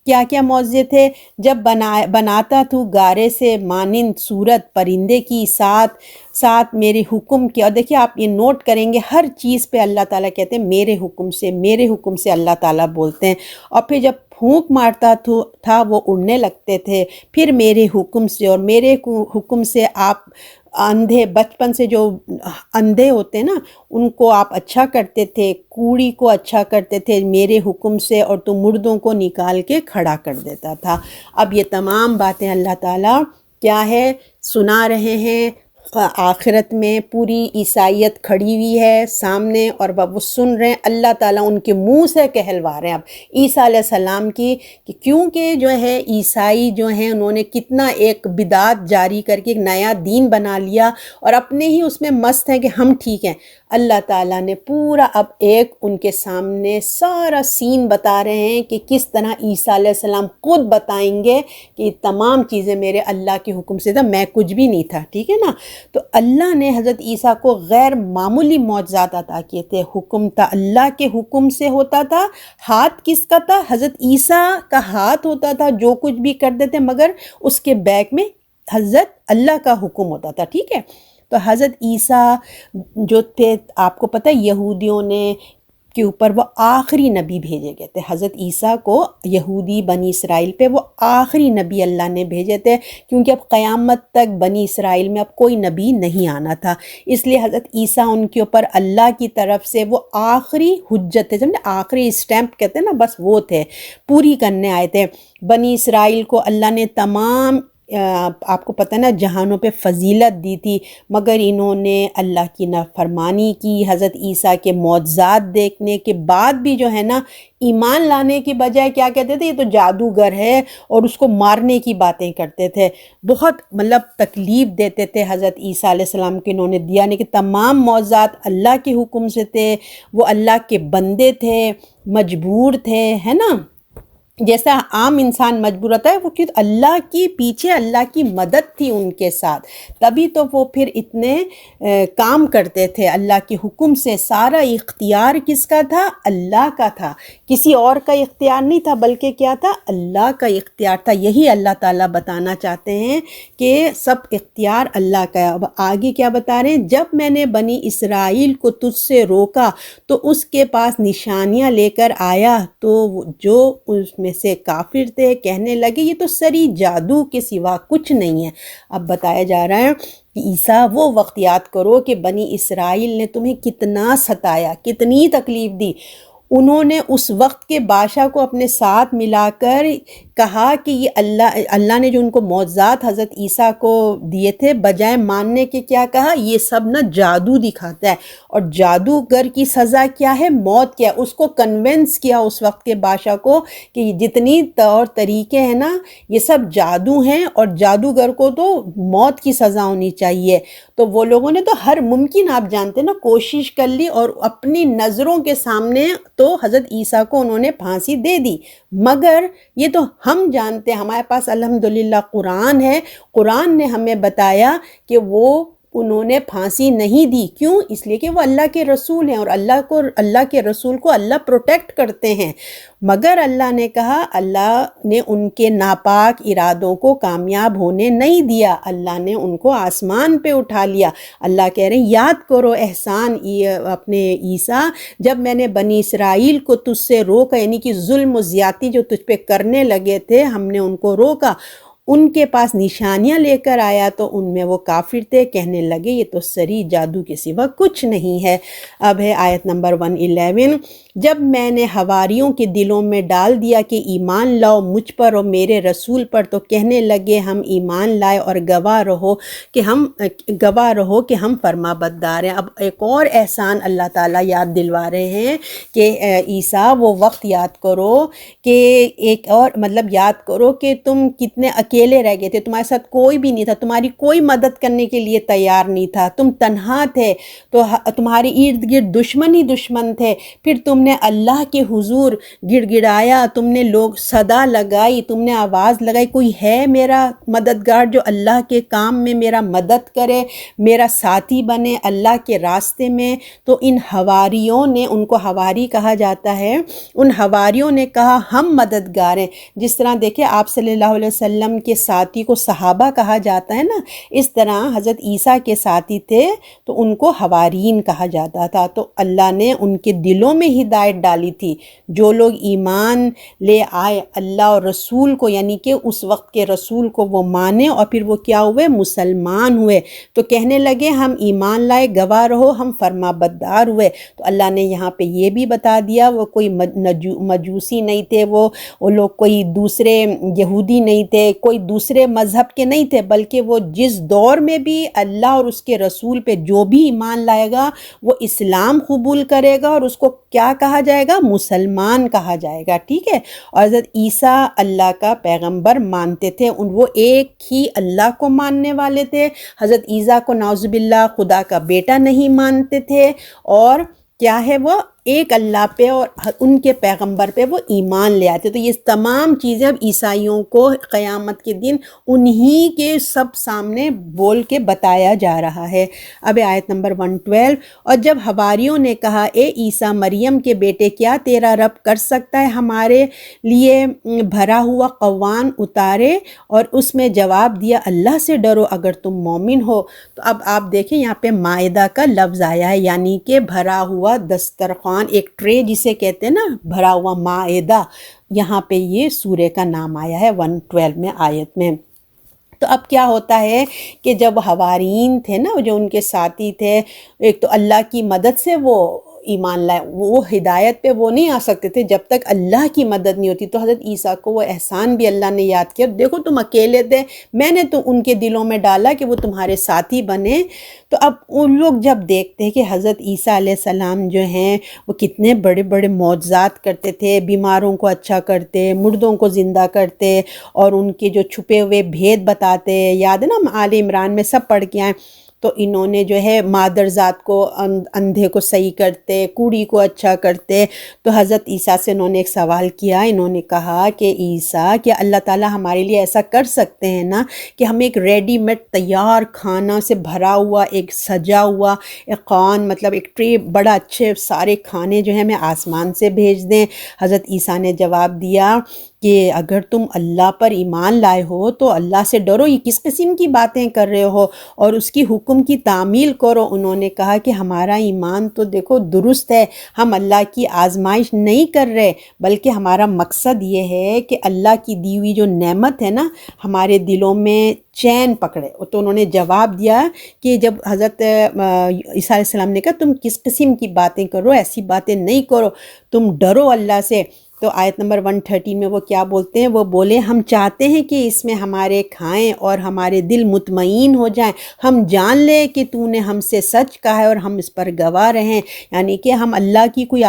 کیا کیا معجزے تھے۔ جب بناتا تو گارے سے مانند صورت پرندے کی ساتھ میرے حکم کے، اور دیکھیے آپ یہ نوٹ کریں گے ہر چیز پہ اللہ تعالیٰ کہتے ہیں میرے حکم سے اللہ تعالیٰ بولتے ہیں، اور پھر جب پھونک مارتا تھا وہ اڑنے لگتے تھے، پھر میرے حکم سے، اور میرے حکم سے آپ اندھے، بچپن سے جو اندھے ہوتے ہیں نا ان کو آپ اچھا کرتے تھے، کوڑی کو اچھا کرتے تھے میرے حکم سے، اور تو مردوں کو نکال کے کھڑا کر دیتا تھا۔ اب یہ تمام باتیں اللہ تعالیٰ کیا ہے سنا رہے ہیں، آخرت میں پوری عیسائیت کھڑی ہوئی ہے سامنے، اور وہ سن رہے ہیں، اللہ تعالیٰ ان کے منہ سے کہلوا رہے ہیں اب عیسیٰ علیہ السلام کی، کہ کیونکہ جو ہے عیسائی جو ہیں انہوں نے کتنا ایک بدعت جاری کر کے ایک نیا دین بنا لیا، اور اپنے ہی اس میں مست ہیں کہ ہم ٹھیک ہیں۔ اللہ تعالیٰ نے پورا اب ایک ان کے سامنے سارا سین بتا رہے ہیں کہ کس طرح عیسیٰ علیہ السلام خود بتائیں گے کہ یہ تمام چیزیں میرے اللہ کے حکم سے تھا، میں کچھ بھی نہیں تھا، ٹھیک ہے نا۔ تو اللہ نے حضرت عیسیٰ کو غیر معمولی معجزات عطا کیے تھے، حکم تھا اللہ کے حکم سے ہوتا تھا، ہاتھ کس کا تھا؟ حضرت عیسیٰ کا ہاتھ ہوتا تھا، جو کچھ بھی کرتے تھے مگر اس کے بیک میں حضرت اللہ کا حکم ہوتا تھا، ٹھیک ہے۔ تو حضرت عیسیٰ جو تھے، آپ کو پتہ ہے یہودیوں نے کے اوپر وہ آخری نبی بھیجے گئے تھے۔ حضرت عیسیٰ کو یہودی بنی اسرائیل پہ وہ آخری نبی اللہ نے بھیجے تھے، کیونکہ اب قیامت تک بنی اسرائیل میں اب کوئی نبی نہیں آنا تھا، اس لیے حضرت عیسیٰ ان کے اوپر اللہ کی طرف سے وہ آخری حجت تھے، سمجھے آخری اسٹیمپ کہتے ہیں نا، بس وہ تھے، پوری کرنے آئے تھے۔ بنی اسرائیل کو اللہ نے تمام آپ کو پتہ نا جہانوں پہ فضیلت دی تھی، مگر انہوں نے اللہ کی نافرمانی کی۔ حضرت عیسیٰ کے معجزات دیکھنے کے بعد بھی جو ہے نا، ایمان لانے کی بجائے کیا کہتے تھے، یہ تو جادوگر ہے، اور اس کو مارنے کی باتیں کرتے تھے، بہت مطلب تکلیف دیتے تھے حضرت عیسیٰ علیہ السلام کے۔ انہوں نے دیا نہیں کہ تمام معجزات اللہ کے حکم سے تھے، وہ اللہ کے بندے تھے، مجبور تھے، ہے نا، جیسا عام انسان مجبور ہوتا ہے، وہ کہ اللہ کی پیچھے اللہ کی مدد تھی ان کے ساتھ، تبھی تو وہ پھر اتنے کام کرتے تھے اللہ کے حکم سے۔ سارا اختیار کس کا تھا؟ اللہ کا تھا، کسی اور کا اختیار نہیں تھا، بلکہ کیا تھا؟ اللہ کا اختیار تھا۔ یہی اللہ تعالیٰ بتانا چاہتے ہیں کہ سب اختیار اللہ کا ہے۔ اب آگے کیا بتا رہے ہیں؟ جب میں نے بنی اسرائیل کو تجھ سے روکا تو اس کے پاس نشانیاں لے کر آیا، تو جو اس میں سے کافر تھے کہنے لگے یہ تو سری جادو کے سوا کچھ نہیں ہے۔ اب بتایا جا رہا ہے کہ عیسیٰ وہ وقت یاد کرو کہ بنی اسرائیل نے تمہیں کتنا ستایا، کتنی تکلیف دی۔ انہوں نے اس وقت کے بادشاہ کو اپنے ساتھ ملا کر کہا کہ یہ اللہ نے جو ان کو معجزات حضرت عیسیٰ کو دیے تھے، بجائے ماننے کے کیا کہا؟ یہ سب نہ جادو دکھاتا ہے، اور جادوگر کی سزا کیا ہے؟ موت کیا ہے۔ اس کو کنونس کیا اس وقت کے بادشاہ کو کہ یہ جتنی طور طریقے ہیں نا، یہ سب جادو ہیں، اور جادوگر کو تو موت کی سزا ہونی چاہیے۔ تو وہ لوگوں نے تو ہر ممکن، آپ جانتے نا، کوشش کر لی، اور اپنی نظروں کے سامنے تو حضرت عیسیٰ کو انہوں نے پھانسی دے دی۔ مگر یہ تو ہم جانتے ہیں، ہمارے پاس الحمدللہ قرآن ہے، قرآن نے ہمیں بتایا کہ وہ انہوں نے پھانسی نہیں دی۔ کیوں؟ اس لیے کہ وہ اللہ کے رسول ہیں، اور اللہ کے رسول کو اللہ پروٹیکٹ کرتے ہیں۔ مگر اللہ نے کہا، اللہ نے ان کے ناپاک ارادوں کو کامیاب ہونے نہیں دیا، اللہ نے ان کو آسمان پہ اٹھا لیا۔ اللہ کہہ رہے ہیں یاد کرو احسان اپنے عیسیٰ، جب میں نے بنی اسرائیل کو تجھ سے روکا، یعنی کہ ظلم و زیادتی جو تجھ پہ کرنے لگے تھے، ہم نے ان کو روکا، ان کے پاس نشانیاں لے کر آیا تو ان میں وہ کافر تھے، کہنے لگے یہ تو سری جادو کے سوا کچھ نہیں ہے۔ اب ہے آیت نمبر 111، جب میں نے حواریوں کے دلوں میں ڈال دیا کہ ایمان لاؤ مجھ پر اور میرے رسول پر، تو کہنے لگے ہم ایمان لائے، اور گواہ رہو کہ ہم فرما بردار ہیں۔ اب ایک اور احسان اللہ تعالیٰ یاد دلوا رہے ہیں کہ عیسیٰ وہ وقت یاد کرو کہ ایک اور مطلب یاد کرو کہ تم کتنے اکیلے رہ گئے تھے، تمہارے ساتھ کوئی بھی نہیں تھا، تمہاری کوئی مدد کرنے کے لیے تیار نہیں تھا، تم تنہا تھے، تو تمہارے ارد گرد دشمن ہی دشمن تھے، پھر تم نے اللہ کے حضور گڑ گڑایا، تم نے لوگ صدا لگائی، تم نے آواز لگائی، کوئی ہے میرا مددگار جو اللہ کے کام میں میرا مدد کرے، میرا ساتھی بنے اللہ کے راستے میں؟ تو ان حواریوں نے، ان کو حواری کہا جاتا ہے، ان حواریوں نے کہا ہم مددگار ہیں۔ جس طرح دیکھیں آپ صلی اللہ علیہ وسلم کے ساتھی کو صحابہ کہا جاتا ہے نا، اس طرح حضرت عیسیٰ کے ساتھی تھے تو ان کو حوارین کہا جاتا تھا۔ تو اللہ نے ان کے دلوں میں ہدایت ڈالی تھی، جو لوگ ایمان لے آئے اللہ اور رسول کو، یعنی کہ اس وقت کے رسول کو وہ مانے، اور پھر وہ کیا ہوئے؟ مسلمان ہوئے، تو کہنے لگے ہم ایمان لائے، گواہ رہو ہم فرما بردار ہوئے۔ تو اللہ نے یہاں پہ یہ بھی بتا دیا وہ کوئی مجوسی نہیں تھے، وہ لوگ کوئی دوسرے یہودی نہیں تھے، کوئی دوسرے مذہب کے نہیں تھے، بلکہ وہ جس دور میں بھی اللہ اور اس کے رسول پہ جو بھی ایمان لائے گا وہ اسلام قبول کرے گا، اور اس کو کیا کہا جائے گا؟ مسلمان کہا جائے گا، ٹھیک ہے۔ اور حضرت عیسیٰ اللہ کا پیغمبر مانتے تھے، وہ ایک ہی اللہ کو ماننے والے تھے۔ حضرت عیسیٰ کو نعوذ باللہ خدا کا بیٹا نہیں مانتے تھے، اور کیا ہے وہ ایک اللہ پہ اور ان کے پیغمبر پہ وہ ایمان لے آتے۔ تو یہ تمام چیزیں اب عیسائیوں کو قیامت کے دن انہی کے سب سامنے بول کے بتایا جا رہا ہے۔ اب آیت نمبر 112، اور جب حواریوں نے کہا اے عیسیٰ مریم کے بیٹے، کیا تیرا رب کر سکتا ہے ہمارے لیے بھرا ہوا قوان اتارے؟ اور اس میں جواب دیا اللہ سے ڈرو اگر تم مومن ہو۔ تو اب آپ دیکھیں یہاں پہ مائدہ کا لفظ آیا ہے، یعنی کہ بھرا ہوا دسترخوان میزبان، ایک ٹرے جسے کہتے ہیں نا، بھرا ہوا مائدہ، یہاں پہ یہ سورہ کا نام آیا ہے 112 میں آیت میں۔ تو اب کیا ہوتا ہے کہ جب حوارین تھے نا، جو ان کے ساتھی تھے، ایک تو اللہ کی مدد سے وہ ایمان لائے، وہ ہدایت پہ وہ نہیں آ سکتے تھے جب تک اللہ کی مدد نہیں ہوتی۔ تو حضرت عیسیٰ کو وہ احسان بھی اللہ نے یاد کیا، دیکھو تم اکیلے تھے، میں نے تو ان کے دلوں میں ڈالا کہ وہ تمہارے ساتھی بنے۔ تو اب ان لوگ جب دیکھتے ہیں کہ حضرت عیسیٰ علیہ السلام جو ہیں وہ کتنے بڑے بڑے معجزات کرتے تھے، بیماروں کو اچھا کرتے، مردوں کو زندہ کرتے، اور ان کے جو چھپے ہوئے بھید بتاتے، یاد ہے نا ہم آل عمران میں سب پڑھ کے آئیں، تو انہوں نے جو ہے مادرزاد کو، اندھے کو صحیح کرتے، کوڑی کو اچھا کرتے۔ تو حضرت عیسیٰ سے انہوں نے ایک سوال کیا، انہوں نے کہا کہ عیسیٰ، کیا اللہ تعالیٰ ہمارے لیے ایسا کر سکتے ہیں نا کہ ہم ایک ریڈی میڈ تیار کھانا سے بھرا ہوا، ایک سجا ہوا ایک قان، مطلب ایک ٹرے بڑا اچھے سارے کھانے جو ہیں ہمیں آسمان سے بھیج دیں؟ حضرت عیسیٰ نے جواب دیا کہ اگر تم اللہ پر ایمان لائے ہو تو اللہ سے ڈرو، یہ کس قسم کی باتیں کر رہے ہو، اور اس کی حکم کی تعمیل کرو۔ انہوں نے کہا کہ ہمارا ایمان تو دیکھو درست ہے، ہم اللہ کی آزمائش نہیں کر رہے، بلکہ ہمارا مقصد یہ ہے کہ اللہ کی دی ہوئی جو نعمت ہے نا، ہمارے دلوں میں چین پکڑے۔ تو انہوں نے جواب دیا کہ جب حضرت عیسیٰ علیہ السلام نے کہا تم کس قسم کی باتیں کرو، ایسی باتیں نہیں کرو، تم ڈرو اللہ سے۔ تو آیت نمبر 113 میں وہ کیا بولتے ہیں؟ وہ بولے ہم چاہتے ہیں کہ اس میں ہمارے کھائیں اور ہمارے دل مطمئن ہو جائیں، ہم جان لیں کہ تو نے ہم سے سچ کہا ہے اور ہم اس پر گواہ رہیں۔ یعنی کہ ہم اللہ کی کوئی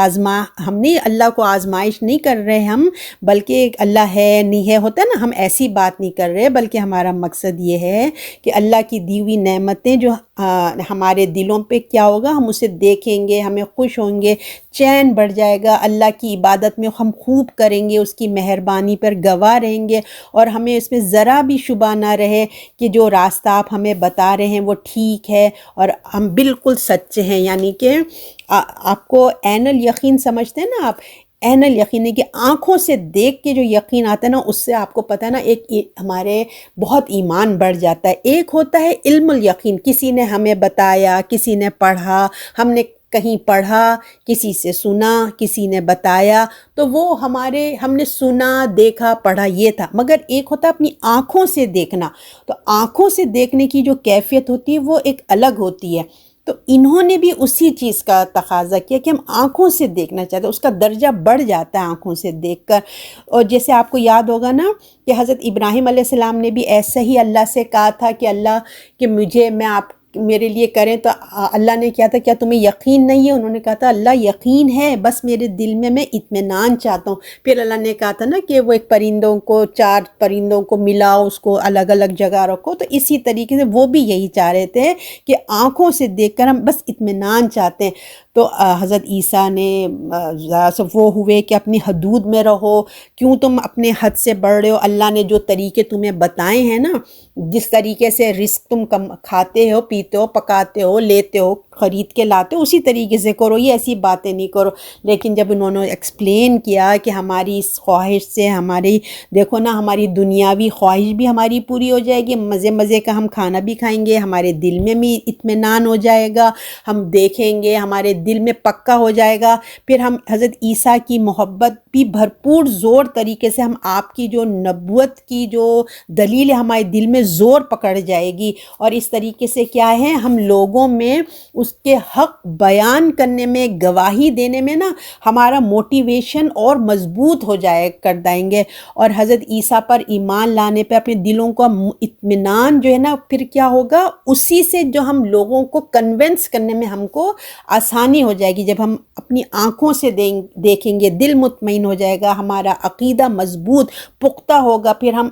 ہم نہیں اللہ کو آزمائش نہیں کر رہے ہم، بلکہ اللہ ہے نہیں ہے ہوتا ہے نا، ہم ایسی بات نہیں کر رہے، بلکہ ہمارا مقصد یہ ہے کہ اللہ کی دی ہوئی نعمتیں جو ہمارے دلوں پہ کیا ہوگا، ہم اسے دیکھیں گے، ہمیں خوش ہوں گے، چین بڑھ جائے گا، اللہ کی عبادت میں ہم خوب کریں گے، اس کی مہربانی پر گواہ رہیں گے، اور ہمیں اس میں ذرا بھی شبہ نہ رہے کہ جو راستہ آپ ہمیں بتا رہے ہیں وہ ٹھیک ہے اور ہم بالکل سچے ہیں۔ یعنی کہ آپ کو عین الیقین سمجھتے ہیں نا آپ، عین الیقین ہے کہ آنکھوں سے دیکھ کے جو یقین آتا ہے نا، اس سے آپ کو پتہ ہے نا ایک ہمارے بہت ایمان بڑھ جاتا ہے۔ ایک ہوتا ہے علم الیقین، کسی نے ہمیں بتایا، کسی نے پڑھا، ہم نے کہیں پڑھا، کسی سے سنا، کسی نے بتایا، تو وہ ہم نے سنا، دیکھا، پڑھا، یہ تھا۔ مگر ایک ہوتا ہے اپنی آنکھوں سے دیکھنا، تو آنکھوں سے دیکھنے کی جو کیفیت ہوتی ہے وہ ایک الگ ہوتی ہے۔ تو انہوں نے بھی اسی چیز کا تقاضا کیا کہ ہم آنکھوں سے دیکھنا چاہتے ہیں، اس کا درجہ بڑھ جاتا ہے آنکھوں سے دیکھ کر۔ اور جیسے آپ کو یاد ہوگا نا کہ حضرت ابراہیم علیہ السلام نے بھی ایسے ہی اللہ سے کہا تھا کہ اللہ کہ میرے لیے کریں، تو اللہ نے کیا تھا، کیا تمہیں یقین نہیں ہے؟ انہوں نے کہا تھا اللہ یقین ہے، بس میرے دل میں اطمینان چاہتا ہوں۔ پھر اللہ نے کہا تھا نا کہ وہ ایک پرندوں کو، 4 پرندوں کو ملاؤ، اس کو الگ الگ جگہ رکھو، تو اسی طریقے سے وہ بھی یہی چاہ رہے تھے کہ آنکھوں سے دیکھ کر ہم بس اطمینان چاہتے ہیں۔ تو حضرت عیسیٰ نے وہ ہوئے کہ اپنی حدود میں رہو، کیوں تم اپنے حد سے بڑھ رہے ہو؟ اللہ نے جو طریقے تمہیں بتائے ہیں نا، جس طریقے سے رزق تم کھاتے ہو، پیتے ہو، پکاتے ہو، لیتے ہو، خرید کے لاتے ہو، اسی طریقے سے کرو، یہ ایسی باتیں نہیں کرو۔ لیکن جب انہوں نے ایکسپلین کیا کہ ہماری اس خواہش سے دیکھو نا، ہماری دنیاوی خواہش بھی ہماری پوری ہو جائے گی، مزے مزے کا ہم کھانا بھی کھائیں گے، ہمارے دل میں بھی اطمینان ہو جائے گا، ہم دیکھیں گے، ہمارے دل میں پکا ہو جائے گا، پھر ہم حضرت عیسیٰ کی محبت بھی بھرپور زور طریقے سے، ہم آپ کی جو نبوت کی جو دلیل ہے ہمارے دل میں زور پکڑ جائے گی، اور اس طریقے سے کیا ہے، ہم لوگوں میں اس کے حق بیان کرنے میں، گواہی دینے میں نا ہمارا موٹیویشن اور مضبوط ہو جائے کر دیں گے، اور حضرت عیسیٰ پر ایمان لانے پہ اپنے دلوں کا اطمینان جو ہے نا، پھر کیا ہوگا، اسی سے جو ہم لوگوں کو کنونس کرنے میں ہم کو آسانی ہو جائے گی۔ جب ہم اپنی آنکھوں سے دیکھیں گے، دل مطمئن ہو جائے گا، ہمارا عقیدہ مضبوط پختہ ہوگا، پھر ہم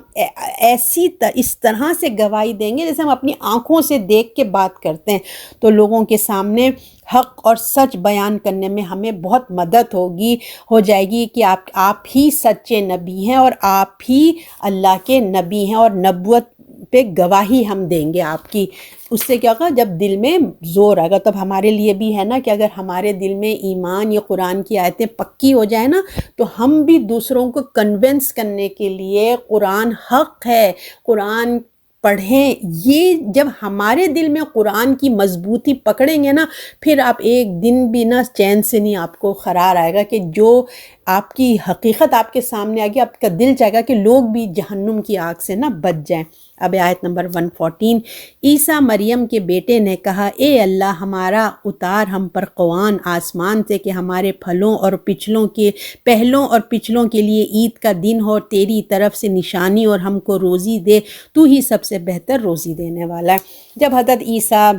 اس طرح سے گواہی دیں گے جیسے ہم اپنی آنکھوں سے دیکھ کے بات کرتے ہیں، تو لوگوں کے سامنے حق اور سچ بیان کرنے میں ہمیں بہت مدد ہو جائے گی کہ آپ ہی سچے نبی ہیں اور آپ ہی اللہ کے نبی ہیں، اور نبوت پہ گواہی ہم دیں گے آپ کی۔ اس سے کیا ہوگا، جب دل میں زور آئے گا، تب ہمارے لیے بھی ہے نا کہ اگر ہمارے دل میں ایمان یا قرآن کی آیتیں پکی ہو جائیں نا، تو ہم بھی دوسروں کو کنونس کرنے کے لیے قرآن حق ہے، قرآن پڑھیں. یہ جب ہمارے دل میں قرآن کی مضبوطی پکڑیں گے نا، پھر آپ ایک دن بھی نا چین سے نہیں آپ کو قرار آئے گا کہ جو آپ کی حقیقت آپ کے سامنے آ گئی، آپ کا دل چاہے گا کہ لوگ بھی جہنم کی آگ سے نا بچ جائیں. اب آیت نمبر 114. عیسیٰ مریم کے بیٹے نے کہا، اے اللہ ہمارا اتار ہم پر قوان آسمان سے کہ ہمارے پہلوں اور پچھلوں کے لیے عید کا دن ہو، اور تیری طرف سے نشانی، اور ہم کو روزی دے، تو ہی سب سے بہتر روزی دینے والا ہے. جب حضرت عیسیٰ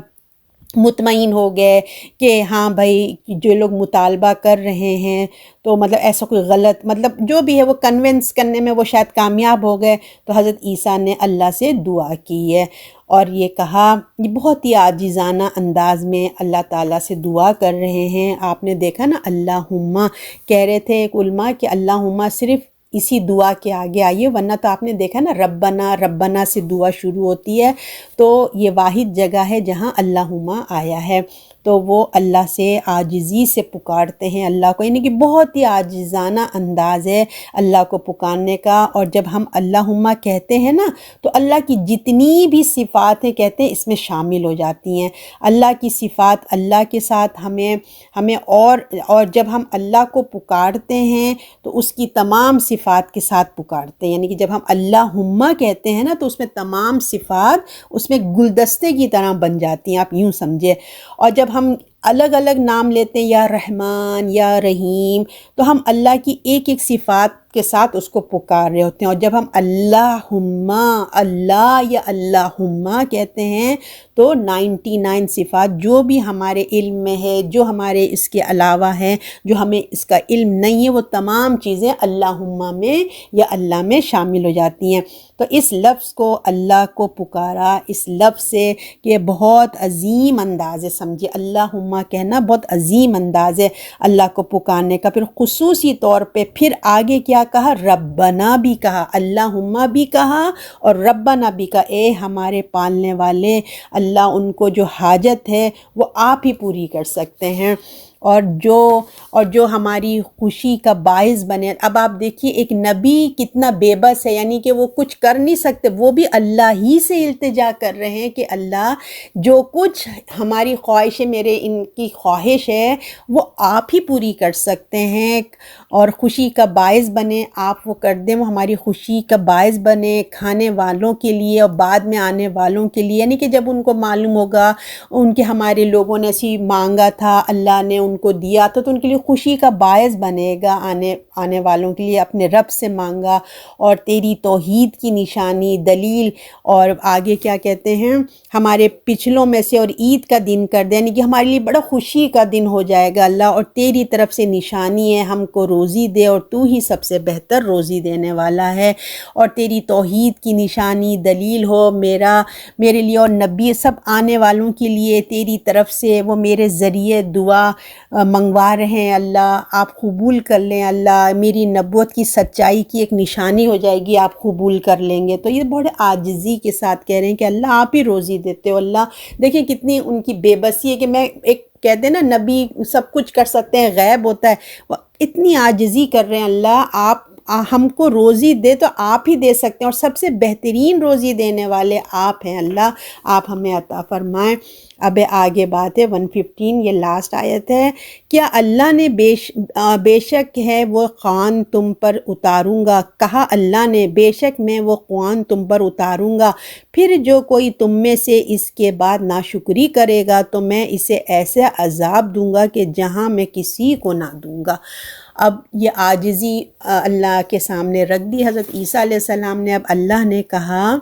مطمئن ہو گئے کہ ہاں بھائی جو لوگ مطالبہ کر رہے ہیں تو مطلب ایسا کوئی غلط مطلب جو بھی ہے وہ کنونس کرنے میں وہ شاید کامیاب ہو گئے، تو حضرت عیسیٰ نے اللہ سے دعا کی ہے اور یہ کہا، یہ بہت ہی عاجزانہ انداز میں اللہ تعالیٰ سے دعا کر رہے ہیں. آپ نے دیکھا نا اللہم کہہ رہے تھے ایک علماء کہ اللہم صرف اسی دعا کے آگے آئیے، ورنہ تو آپ نے دیکھا نا ربنا ربنا سے دعا شروع ہوتی ہے، تو یہ واحد جگہ ہے جہاں اللہم آیا ہے. تو وہ اللہ سے عاجزی سے پکارتے ہیں اللہ کو، یعنی کہ بہت ہی عاجزانہ انداز ہے اللہ کو پکارنے کا. اور جب ہم اللہم کہتے ہیں نا تو اللہ کی جتنی بھی صفات ہیں کہتے ہیں اس میں شامل ہو جاتی ہیں. اللہ کی صفات اللہ کے ساتھ ہمیں اور جب ہم اللہ کو پکارتے ہیں تو اس کی تمام صفات کے ساتھ پکارتے ہیں، یعنی کہ جب ہم اللہم کہتے ہیں نا تو اس میں تمام صفات اس میں گلدستے کی طرح بن جاتی ہیں، آپ یوں سمجھے. اور جب ہم الگ الگ نام لیتے ہیں یا رحمان یا رحیم تو ہم اللہ کی ایک ایک صفات کے ساتھ اس کو پکار رہے ہوتے ہیں. اور جب ہم اللہم اللہ یا اللہم کہتے ہیں تو 99 صفات جو بھی ہمارے علم میں ہے، جو ہمارے اس کے علاوہ ہیں، جو ہمیں اس کا علم نہیں ہے، وہ تمام چیزیں اللہم میں یا اللہ میں شامل ہو جاتی ہیں. تو اس لفظ کو اللہ کو پکارا اس لفظ سے کہ بہت عظیم انداز ہے، سمجھے اللہم کہنا بہت عظیم انداز ہے اللہ کو پکارنے کا. پھر خصوصی طور پہ پھر آگے کیا کہا، ربنا بھی کہا، اللہم بھی کہا اور ربنا بھی کہا. اے ہمارے پالنے والے اللہ، ان کو جو حاجت ہے وہ آپ ہی پوری کر سکتے ہیں، اور جو ہماری خوشی کا باعث بنے. اب آپ دیکھیے ایک نبی کتنا بے بس ہے، یعنی کہ وہ کچھ کر نہیں سکتے، وہ بھی اللہ ہی سے التجا کر رہے ہیں کہ اللہ جو کچھ ہماری خواہش ہے، میرے ان کی خواہش ہے وہ آپ ہی پوری کر سکتے ہیں اور خوشی کا باعث بنے، آپ وہ کر دیں، وہ ہماری خوشی کا باعث بنے کھانے والوں کے لیے اور بعد میں آنے والوں کے لیے. یعنی کہ جب ان کو معلوم ہوگا ان کے ہمارے لوگوں نے ایسی مانگا تھا اللہ نے ان کو دیا تو ان کے لیے خوشی کا باعث بنے گا، آنے والوں کے لیے اپنے رب سے مانگا. اور تیری توحید کی نشانی دلیل، اور آگے کیا کہتے ہیں، ہمارے پچھلوں میں سے اور عید کا دن کر دے، یعنی کہ ہمارے لیے بڑا خوشی کا دن ہو جائے گا اللہ، اور تیری طرف سے نشانی ہے، ہم کو روزی دے اور تو ہی سب سے بہتر روزی دینے والا ہے. اور تیری توحید کی نشانی دلیل ہو میرے لیے اور نبی سب آنے والوں کے لیے تیری طرف سے، وہ میرے ذریعے دعا منگوا رہے ہیں اللہ، آپ قبول کر لیں اللہ، میری نبوت کی سچائی کی ایک نشانی ہو جائے گی، آپ قبول کر لیں گے. تو یہ بڑے عاجزی کے ساتھ کہہ رہے ہیں کہ اللہ آپ ہی روزی دیتے ہو. اللہ دیکھیں کتنی ان کی بے بسی ہے کہ میں ایک کہتے ہیں نا نبی سب کچھ کر سکتے ہیں، غیب ہوتا ہے، وہ اتنی عاجزی کر رہے ہیں اللہ آپ ہم کو روزی دے تو آپ ہی دے سکتے ہیں، اور سب سے بہترین روزی دینے والے آپ ہیں اللہ، آپ ہمیں عطا فرمائیں. اب آگے بات ہے 115، یہ لاسٹ آیت ہے. کیا اللہ نے بے شک ہے وہ قرآن تم پر اتاروں گا، کہا اللہ نے بے شک میں وہ قرآن تم پر اتاروں گا، پھر جو کوئی تم میں سے اس کے بعد ناشکری کرے گا تو میں اسے ایسے عذاب دوں گا کہ جہاں میں کسی کو نہ دوں گا. اب یہ عاجزی اللہ کے سامنے رکھ دی حضرت عیسیٰ علیہ السلام نے. اب اللہ نے کہا،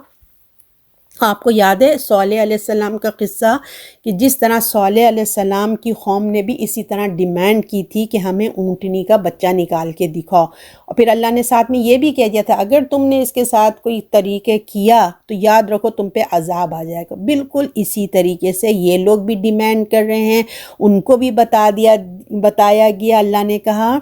آپ کو یاد ہے صالح علیہ السلام کا قصہ کہ جس طرح صالح علیہ السلام کی قوم نے بھی اسی طرح ڈیمانڈ کی تھی کہ ہمیں اونٹنی کا بچہ نکال کے دکھاؤ، اور پھر اللہ نے ساتھ میں یہ بھی کہہ دیا تھا اگر تم نے اس کے ساتھ کوئی طریقے کیا تو یاد رکھو تم پہ عذاب آ جائے گا. بالکل اسی طریقے سے یہ لوگ بھی ڈیمانڈ کر رہے ہیں، ان کو بھی بتایا گیا. اللہ نے کہا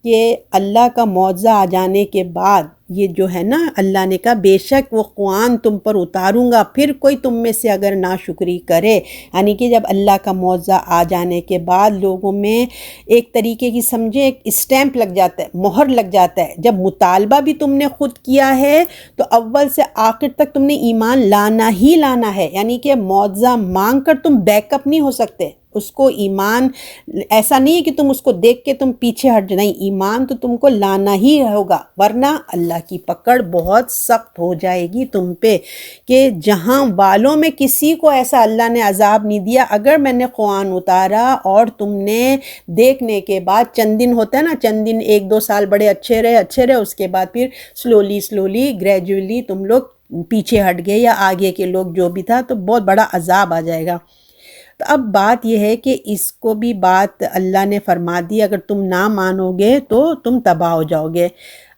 کہ اللہ کا معجزہ آ جانے کے بعد یہ جو ہے نا اللہ نے کہا بے شک وہ قرآن تم پر اتاروں گا، پھر کوئی تم میں سے اگر ناشکری کرے، یعنی کہ جب اللہ کا معجزہ آ جانے کے بعد لوگوں میں ایک طریقے کی سمجھے ایک اسٹیمپ لگ جاتا ہے، مہر لگ جاتا ہے۔ جب مطالبہ بھی تم نے خود کیا ہے تو اول سے آخر تک تم نے ایمان لانا ہی لانا ہے، یعنی کہ معجزہ مانگ کر تم بیک اپ نہیں ہو سکتے۔ اس کو ایمان ایسا نہیں ہے کہ تم اس کو دیکھ کے تم پیچھے ہٹ نہیں، ایمان تو تم کو لانا ہی ہوگا، ورنہ اللہ کی پکڑ بہت سخت ہو جائے گی تم پہ، کہ جہاں والوں میں کسی کو ایسا اللہ نے عذاب نہیں دیا۔ اگر میں نے قرآن اتارا اور تم نے دیکھنے کے بعد چند دن ہوتا ہے نا، چند دن 1-2 سال بڑے اچھے رہے، اس کے بعد پھر سلولی گریجولی تم لوگ پیچھے ہٹ گئے یا آگے کے لوگ جو بھی تھا، تو بہت بڑا عذاب آ جائے گا۔ تو اب بات یہ ہے کہ اس کو بھی بات اللہ نے فرما دی، اگر تم نہ مانو گے تو تم تباہ ہو جاؤ گے۔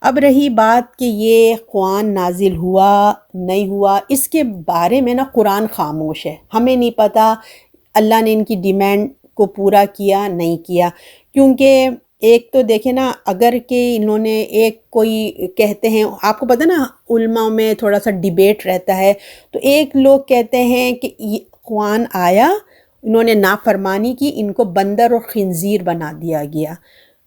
اب رہی بات کہ یہ قرآن نازل ہوا نہیں ہوا، اس کے بارے میں نا قرآن خاموش ہے، ہمیں نہیں پتہ اللہ نے ان کی ڈیمانڈ کو پورا کیا نہیں کیا، کیونکہ ایک تو دیکھیں نا، اگر کہ انہوں نے ایک کوئی کہتے ہیں، آپ کو پتہ نا علماء میں تھوڑا سا ڈیبیٹ رہتا ہے، تو ایک لوگ کہتے ہیں کہ یہ قرآن آیا، انہوں نے نافرمانی کی، ان کو بندر اور خنزیر بنا دیا گیا،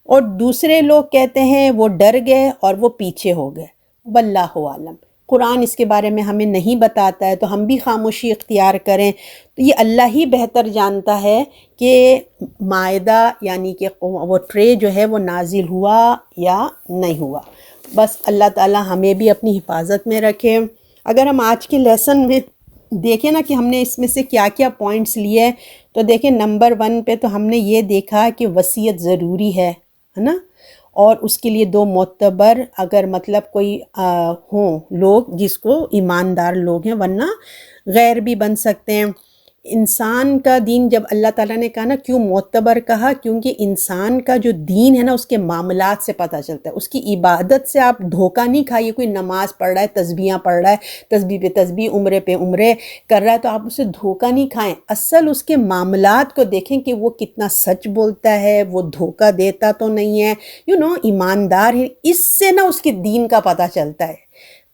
اور دوسرے لوگ کہتے ہیں وہ ڈر گئے اور وہ پیچھے ہو گئے۔ واللہ عالم، قرآن اس کے بارے میں ہمیں نہیں بتاتا ہے، تو ہم بھی خاموشی اختیار کریں، تو یہ اللہ ہی بہتر جانتا ہے کہ مائدہ یعنی کہ وہ ٹرے جو ہے وہ نازل ہوا یا نہیں ہوا۔ بس اللہ تعالی ہمیں بھی اپنی حفاظت میں رکھے۔ اگر ہم آج کے لیسن میں دیکھیں نا کہ ہم نے اس میں سے کیا کیا پوائنٹس لیے، تو دیکھیں نمبر 1 پہ تو ہم نے یہ دیکھا کہ وصیت ضروری ہے نا، اور اس کے لیے 2 معتبر اگر مطلب کوئی ہوں لوگ جس کو ایماندار لوگ ہیں، ورنہ غیر بھی بن سکتے ہیں۔ انسان کا دین جب اللہ تعالیٰ نے کہا نا کیوں معتبر کہا، کیونکہ انسان کا جو دین ہے نا اس کے معاملات سے پتہ چلتا ہے، اس کی عبادت سے آپ دھوکہ نہیں کھائیے۔ کوئی نماز پڑھ رہا ہے، تسبیحاں پڑھ رہا ہے، تسبیح پہ تسبیح، عمرے پہ عمرے کر رہا ہے، تو آپ اسے دھوکہ نہیں کھائیں، اصل اس کے معاملات کو دیکھیں کہ وہ کتنا سچ بولتا ہے، وہ دھوکہ دیتا تو نہیں ہے، ایماندار ہے، اس سے نا اس کے دین کا پتہ چلتا ہے۔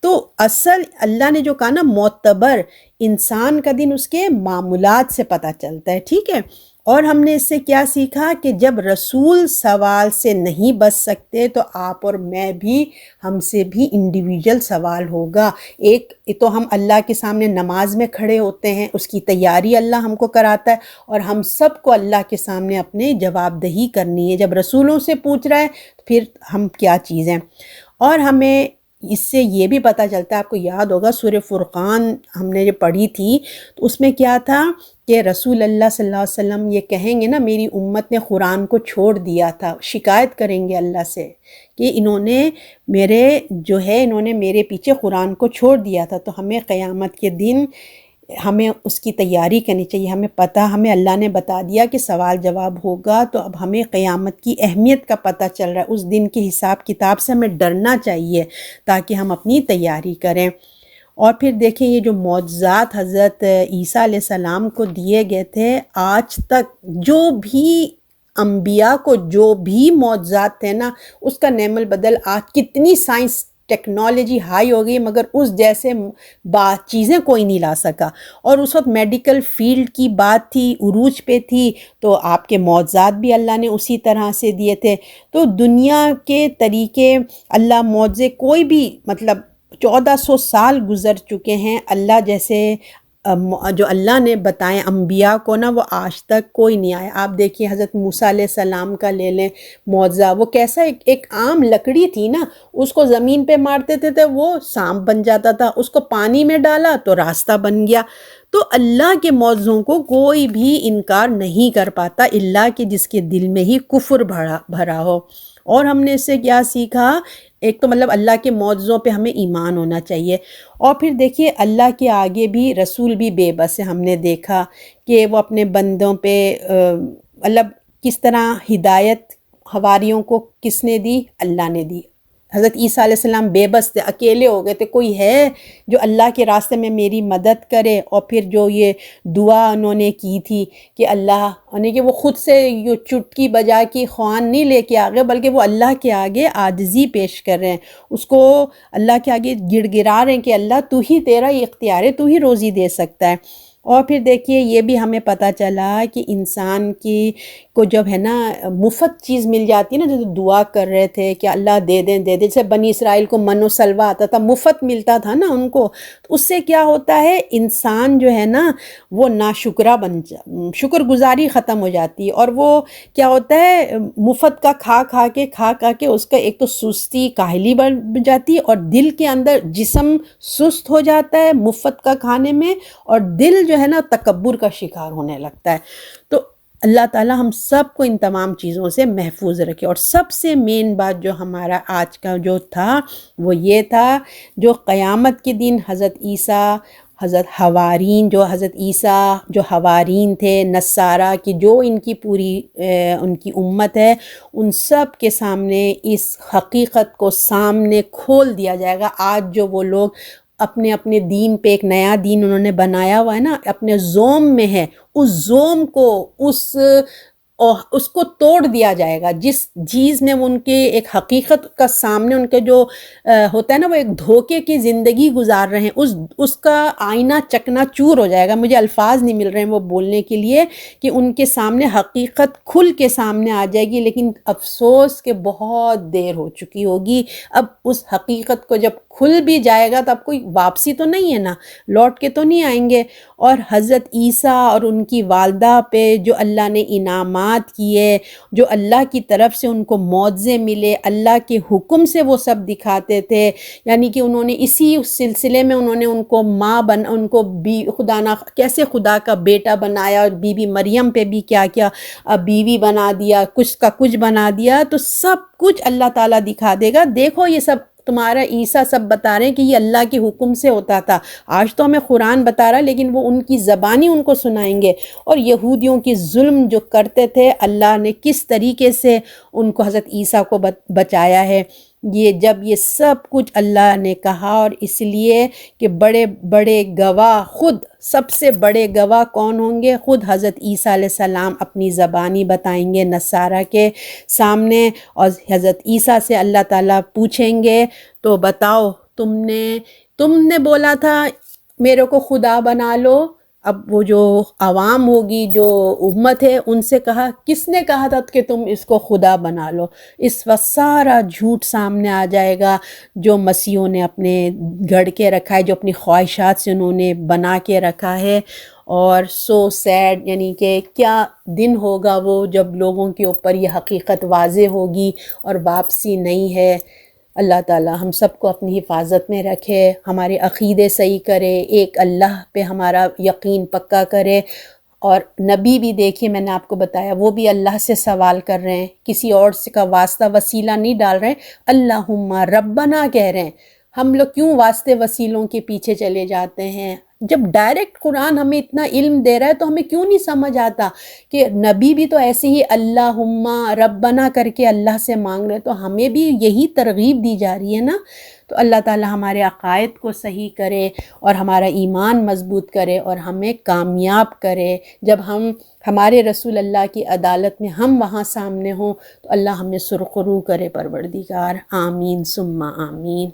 تو اصل اللہ نے جو کہا نا معتبر، انسان کا دین اس کے معاملات سے پتہ چلتا ہے، ٹھیک ہے۔ اور ہم نے اس سے کیا سیکھا کہ جب رسول سوال سے نہیں بچ سکتے تو آپ اور میں بھی، ہم سے بھی انڈیویجول سوال ہوگا۔ ایک تو ہم اللہ کے سامنے نماز میں کھڑے ہوتے ہیں، اس کی تیاری اللہ ہم کو کراتا ہے، اور ہم سب کو اللہ کے سامنے اپنے جواب دہی کرنی ہے۔ جب رسولوں سے پوچھ رہا ہے تو پھر ہم کیا چیزیں، اور ہمیں اس سے یہ بھی پتہ چلتا ہے، آپ کو یاد ہوگا سورہ فرقان ہم نے جو پڑھی تھی، تو اس میں کیا تھا کہ رسول اللہ صلی اللہ علیہ وسلم یہ کہیں گے نا میری امت نے قرآن کو چھوڑ دیا تھا، شکایت کریں گے اللہ سے کہ انہوں نے میرے پیچھے قرآن کو چھوڑ دیا تھا۔ تو ہمیں قیامت کے دن ہمیں اس کی تیاری کرنی چاہیے، ہمیں اللہ نے بتا دیا کہ سوال جواب ہوگا، تو اب ہمیں قیامت کی اہمیت کا پتہ چل رہا ہے، اس دن کے حساب کتاب سے ہمیں ڈرنا چاہیے تاکہ ہم اپنی تیاری کریں۔ اور پھر دیکھیں یہ جو معجزات حضرت عیسیٰ علیہ السلام کو دیے گئے تھے، آج تک جو بھی انبیاء کو جو بھی معجزات تھے نا، اس کا نعم البدل آج کتنی سائنس ٹیکنالوجی ہائی ہو گئی، مگر اس جیسے چیزیں کوئی نہیں لا سکا، اور اس وقت میڈیکل فیلڈ کی بات تھی، عروج پہ تھی، تو آپ کے معجزات بھی اللہ نے اسی طرح سے دیے تھے۔ تو دنیا کے طریقے اللہ معجزے کوئی بھی مطلب 1400 سال گزر چکے ہیں، اللہ جیسے جو اللہ نے بتائیں انبیاء کو نا، وہ آج تک کوئی نہیں آیا۔ آپ دیکھیے حضرت موسیٰ علیہ السلام کا لے لیں معجزہ، وہ کیسا ایک عام لکڑی تھی نا، اس کو زمین پہ مارتے تھے وہ سانپ بن جاتا تھا، اس کو پانی میں ڈالا تو راستہ بن گیا۔ تو اللہ کے معجزوں کو کوئی بھی انکار نہیں کر پاتا، الا کہ جس کے دل میں ہی کفر بھرا ہو۔ اور ہم نے اس سے کیا سیکھا، ایک تو مطلب اللہ کے معجزوں پہ ہمیں ایمان ہونا چاہیے، اور پھر دیکھیے اللہ کے آگے بھی رسول بھی بے بس ہے۔ ہم نے دیکھا کہ وہ اپنے بندوں پہ مطلب کس طرح ہدایت حواریوں کو کس نے دی، اللہ نے دی، حضرت عیسیٰ علیہ السلام بے بس تھے، اکیلے ہو گئے تھے، کوئی ہے جو اللہ کے راستے میں میری مدد کرے؟ اور پھر جو یہ دعا انہوں نے کی تھی کہ اللہ، یعنی کہ وہ خود سے یہ چٹکی بجا کی خوان نہیں لے کے آگے، بلکہ وہ اللہ کے آگے عاجزی پیش کر رہے ہیں، اس کو اللہ کے آگے گڑ گڑا رہے ہیں کہ اللہ تو ہی، تیرا یہ اختیار ہے، تو ہی روزی دے سکتا ہے۔ اور پھر دیکھیے یہ بھی ہمیں پتہ چلا کہ انسان کی کو جب ہے نا مفت چیز مل جاتی ہے نا، جیسے دعا کر رہے تھے کہ اللہ دے دیں دے دیں، جیسے بنی اسرائیل کو من و سلوہ آتا تھا، مفت ملتا تھا نا ان کو، تو اس سے کیا ہوتا ہے، انسان جو ہے نا وہ ناشکرہ شکر گزاری ختم ہو جاتی ہے، اور وہ کیا ہوتا ہے، مفت کا کھا کے اس کا ایک تو سستی کاہلی بڑھ جاتی ہے، اور دل کے اندر جسم سست ہو جاتا ہے مفت کا کھانے میں، اور دل جو ہے نا تکبر کا شکار ہونے لگتا ہے۔ تو اللہ تعالی ہم سب کو ان تمام چیزوں سے محفوظ رکھے۔ اور سب سے مین بات جو ہمارا آج کا جو تھا وہ یہ تھا، جو قیامت کے دن حضرت عیسیٰ، حضرت حوارین، جو حضرت عیسیٰ جو حوارین تھے نصارہ کی، جو ان کی پوری ان کی امت ہے، ان سب کے سامنے اس حقیقت کو سامنے کھول دیا جائے گا۔ آج جو وہ لوگ اپنے اپنے دین پہ ایک نیا دین انہوں نے بنایا ہوا ہے نا، اپنے زوم میں ہے، اس زوم کو اس کو توڑ دیا جائے گا، جس چیز میں ان کے ایک حقیقت کا سامنے ان کے جو ہوتا ہے نا، وہ ایک دھوکے کی زندگی گزار رہے ہیں، اس کا آئینہ چکنا چور ہو جائے گا۔ مجھے الفاظ نہیں مل رہے ہیں وہ بولنے کے لیے کہ ان کے سامنے حقیقت کھل کے سامنے آ جائے گی، لیکن افسوس کہ بہت دیر ہو چکی ہوگی۔ اب اس حقیقت کو جب کھل بھی جائے گا تو اب کوئی واپسی تو نہیں ہے نا، لوٹ کے تو نہیں آئیں گے۔ اور حضرت عیسیٰ اور ان کی والدہ پہ جو اللہ نے انعامات کیے، جو اللہ کی طرف سے ان کو معجزے ملے، اللہ کے حکم سے وہ سب دکھاتے تھے، یعنی کہ انہوں نے اسی سلسلے میں انہوں نے ان کو ان کو خدا نہ کیسے خدا کا بیٹا بنایا، اور بی بی مریم پہ بھی کیا کیا بیوی بنا دیا، کچھ کا کچھ بنا دیا، تو سب کچھ اللہ تعالیٰ دکھا دے گا۔ دیکھو یہ سب تمہارا عیسیٰ سب بتا رہے ہیں کہ یہ اللہ کے حکم سے ہوتا تھا، آج تو ہمیں قرآن بتا رہا، لیکن وہ ان کی زبانی ان کو سنائیں گے۔ اور یہودیوں کی ظلم جو کرتے تھے، اللہ نے کس طریقے سے ان کو حضرت عیسیٰ کو بچایا ہے، یہ جب یہ سب کچھ اللہ نے کہا۔ اور اس لیے کہ بڑے بڑے گواہ، خود سب سے بڑے گواہ کون ہوں گے؟ خود حضرت عیسیٰ علیہ السلام اپنی زبانی بتائیں گے نصارہ کے سامنے، اور حضرت عیسیٰ سے اللہ تعالیٰ پوچھیں گے تو بتاؤ تم نے بولا تھا میرے کو خدا بنا لو، اب وہ جو عوام ہوگی، جو امت ہے، ان سے کہا کس نے کہا تھا کہ تم اس کو خدا بنا لو؟ اس وقت سارا جھوٹ سامنے آ جائے گا جو مسیحوں نے اپنے گھڑ کے رکھا ہے، جو اپنی خواہشات سے انہوں نے بنا کے رکھا ہے۔ اور سو سیڈ، یعنی کہ کیا دن ہوگا وہ جب لوگوں کے اوپر یہ حقیقت واضح ہوگی اور واپسی نہیں ہے۔ اللہ تعالی ہم سب کو اپنی حفاظت میں رکھے، ہمارے عقیدے صحیح کرے، ایک اللہ پہ ہمارا یقین پکا کرے۔ اور نبی بھی دیکھیے، میں نے آپ کو بتایا، وہ بھی اللہ سے سوال کر رہے ہیں، کسی اور کا واسطہ وسیلہ نہیں ڈال رہے ہیں، اللہم ربنا کہہ رہے ہیں۔ ہم لوگ کیوں واسطے وسیلوں کے پیچھے چلے جاتے ہیں؟ جب ڈائریکٹ قرآن ہمیں اتنا علم دے رہا ہے تو ہمیں کیوں نہیں سمجھ آتا کہ نبی بھی تو ایسے ہی اللہم ربنا کر کے اللہ سے مانگ رہے، تو ہمیں بھی یہی ترغیب دی جا رہی ہے نا۔ تو اللہ تعالی ہمارے عقائد کو صحیح کرے اور ہمارا ایمان مضبوط کرے اور ہمیں کامیاب کرے۔ جب ہمارے رسول اللہ کی عدالت میں ہم وہاں سامنے ہوں تو اللہ ہمیں سرخرو کرے پروردگار، آمین ثم آمین۔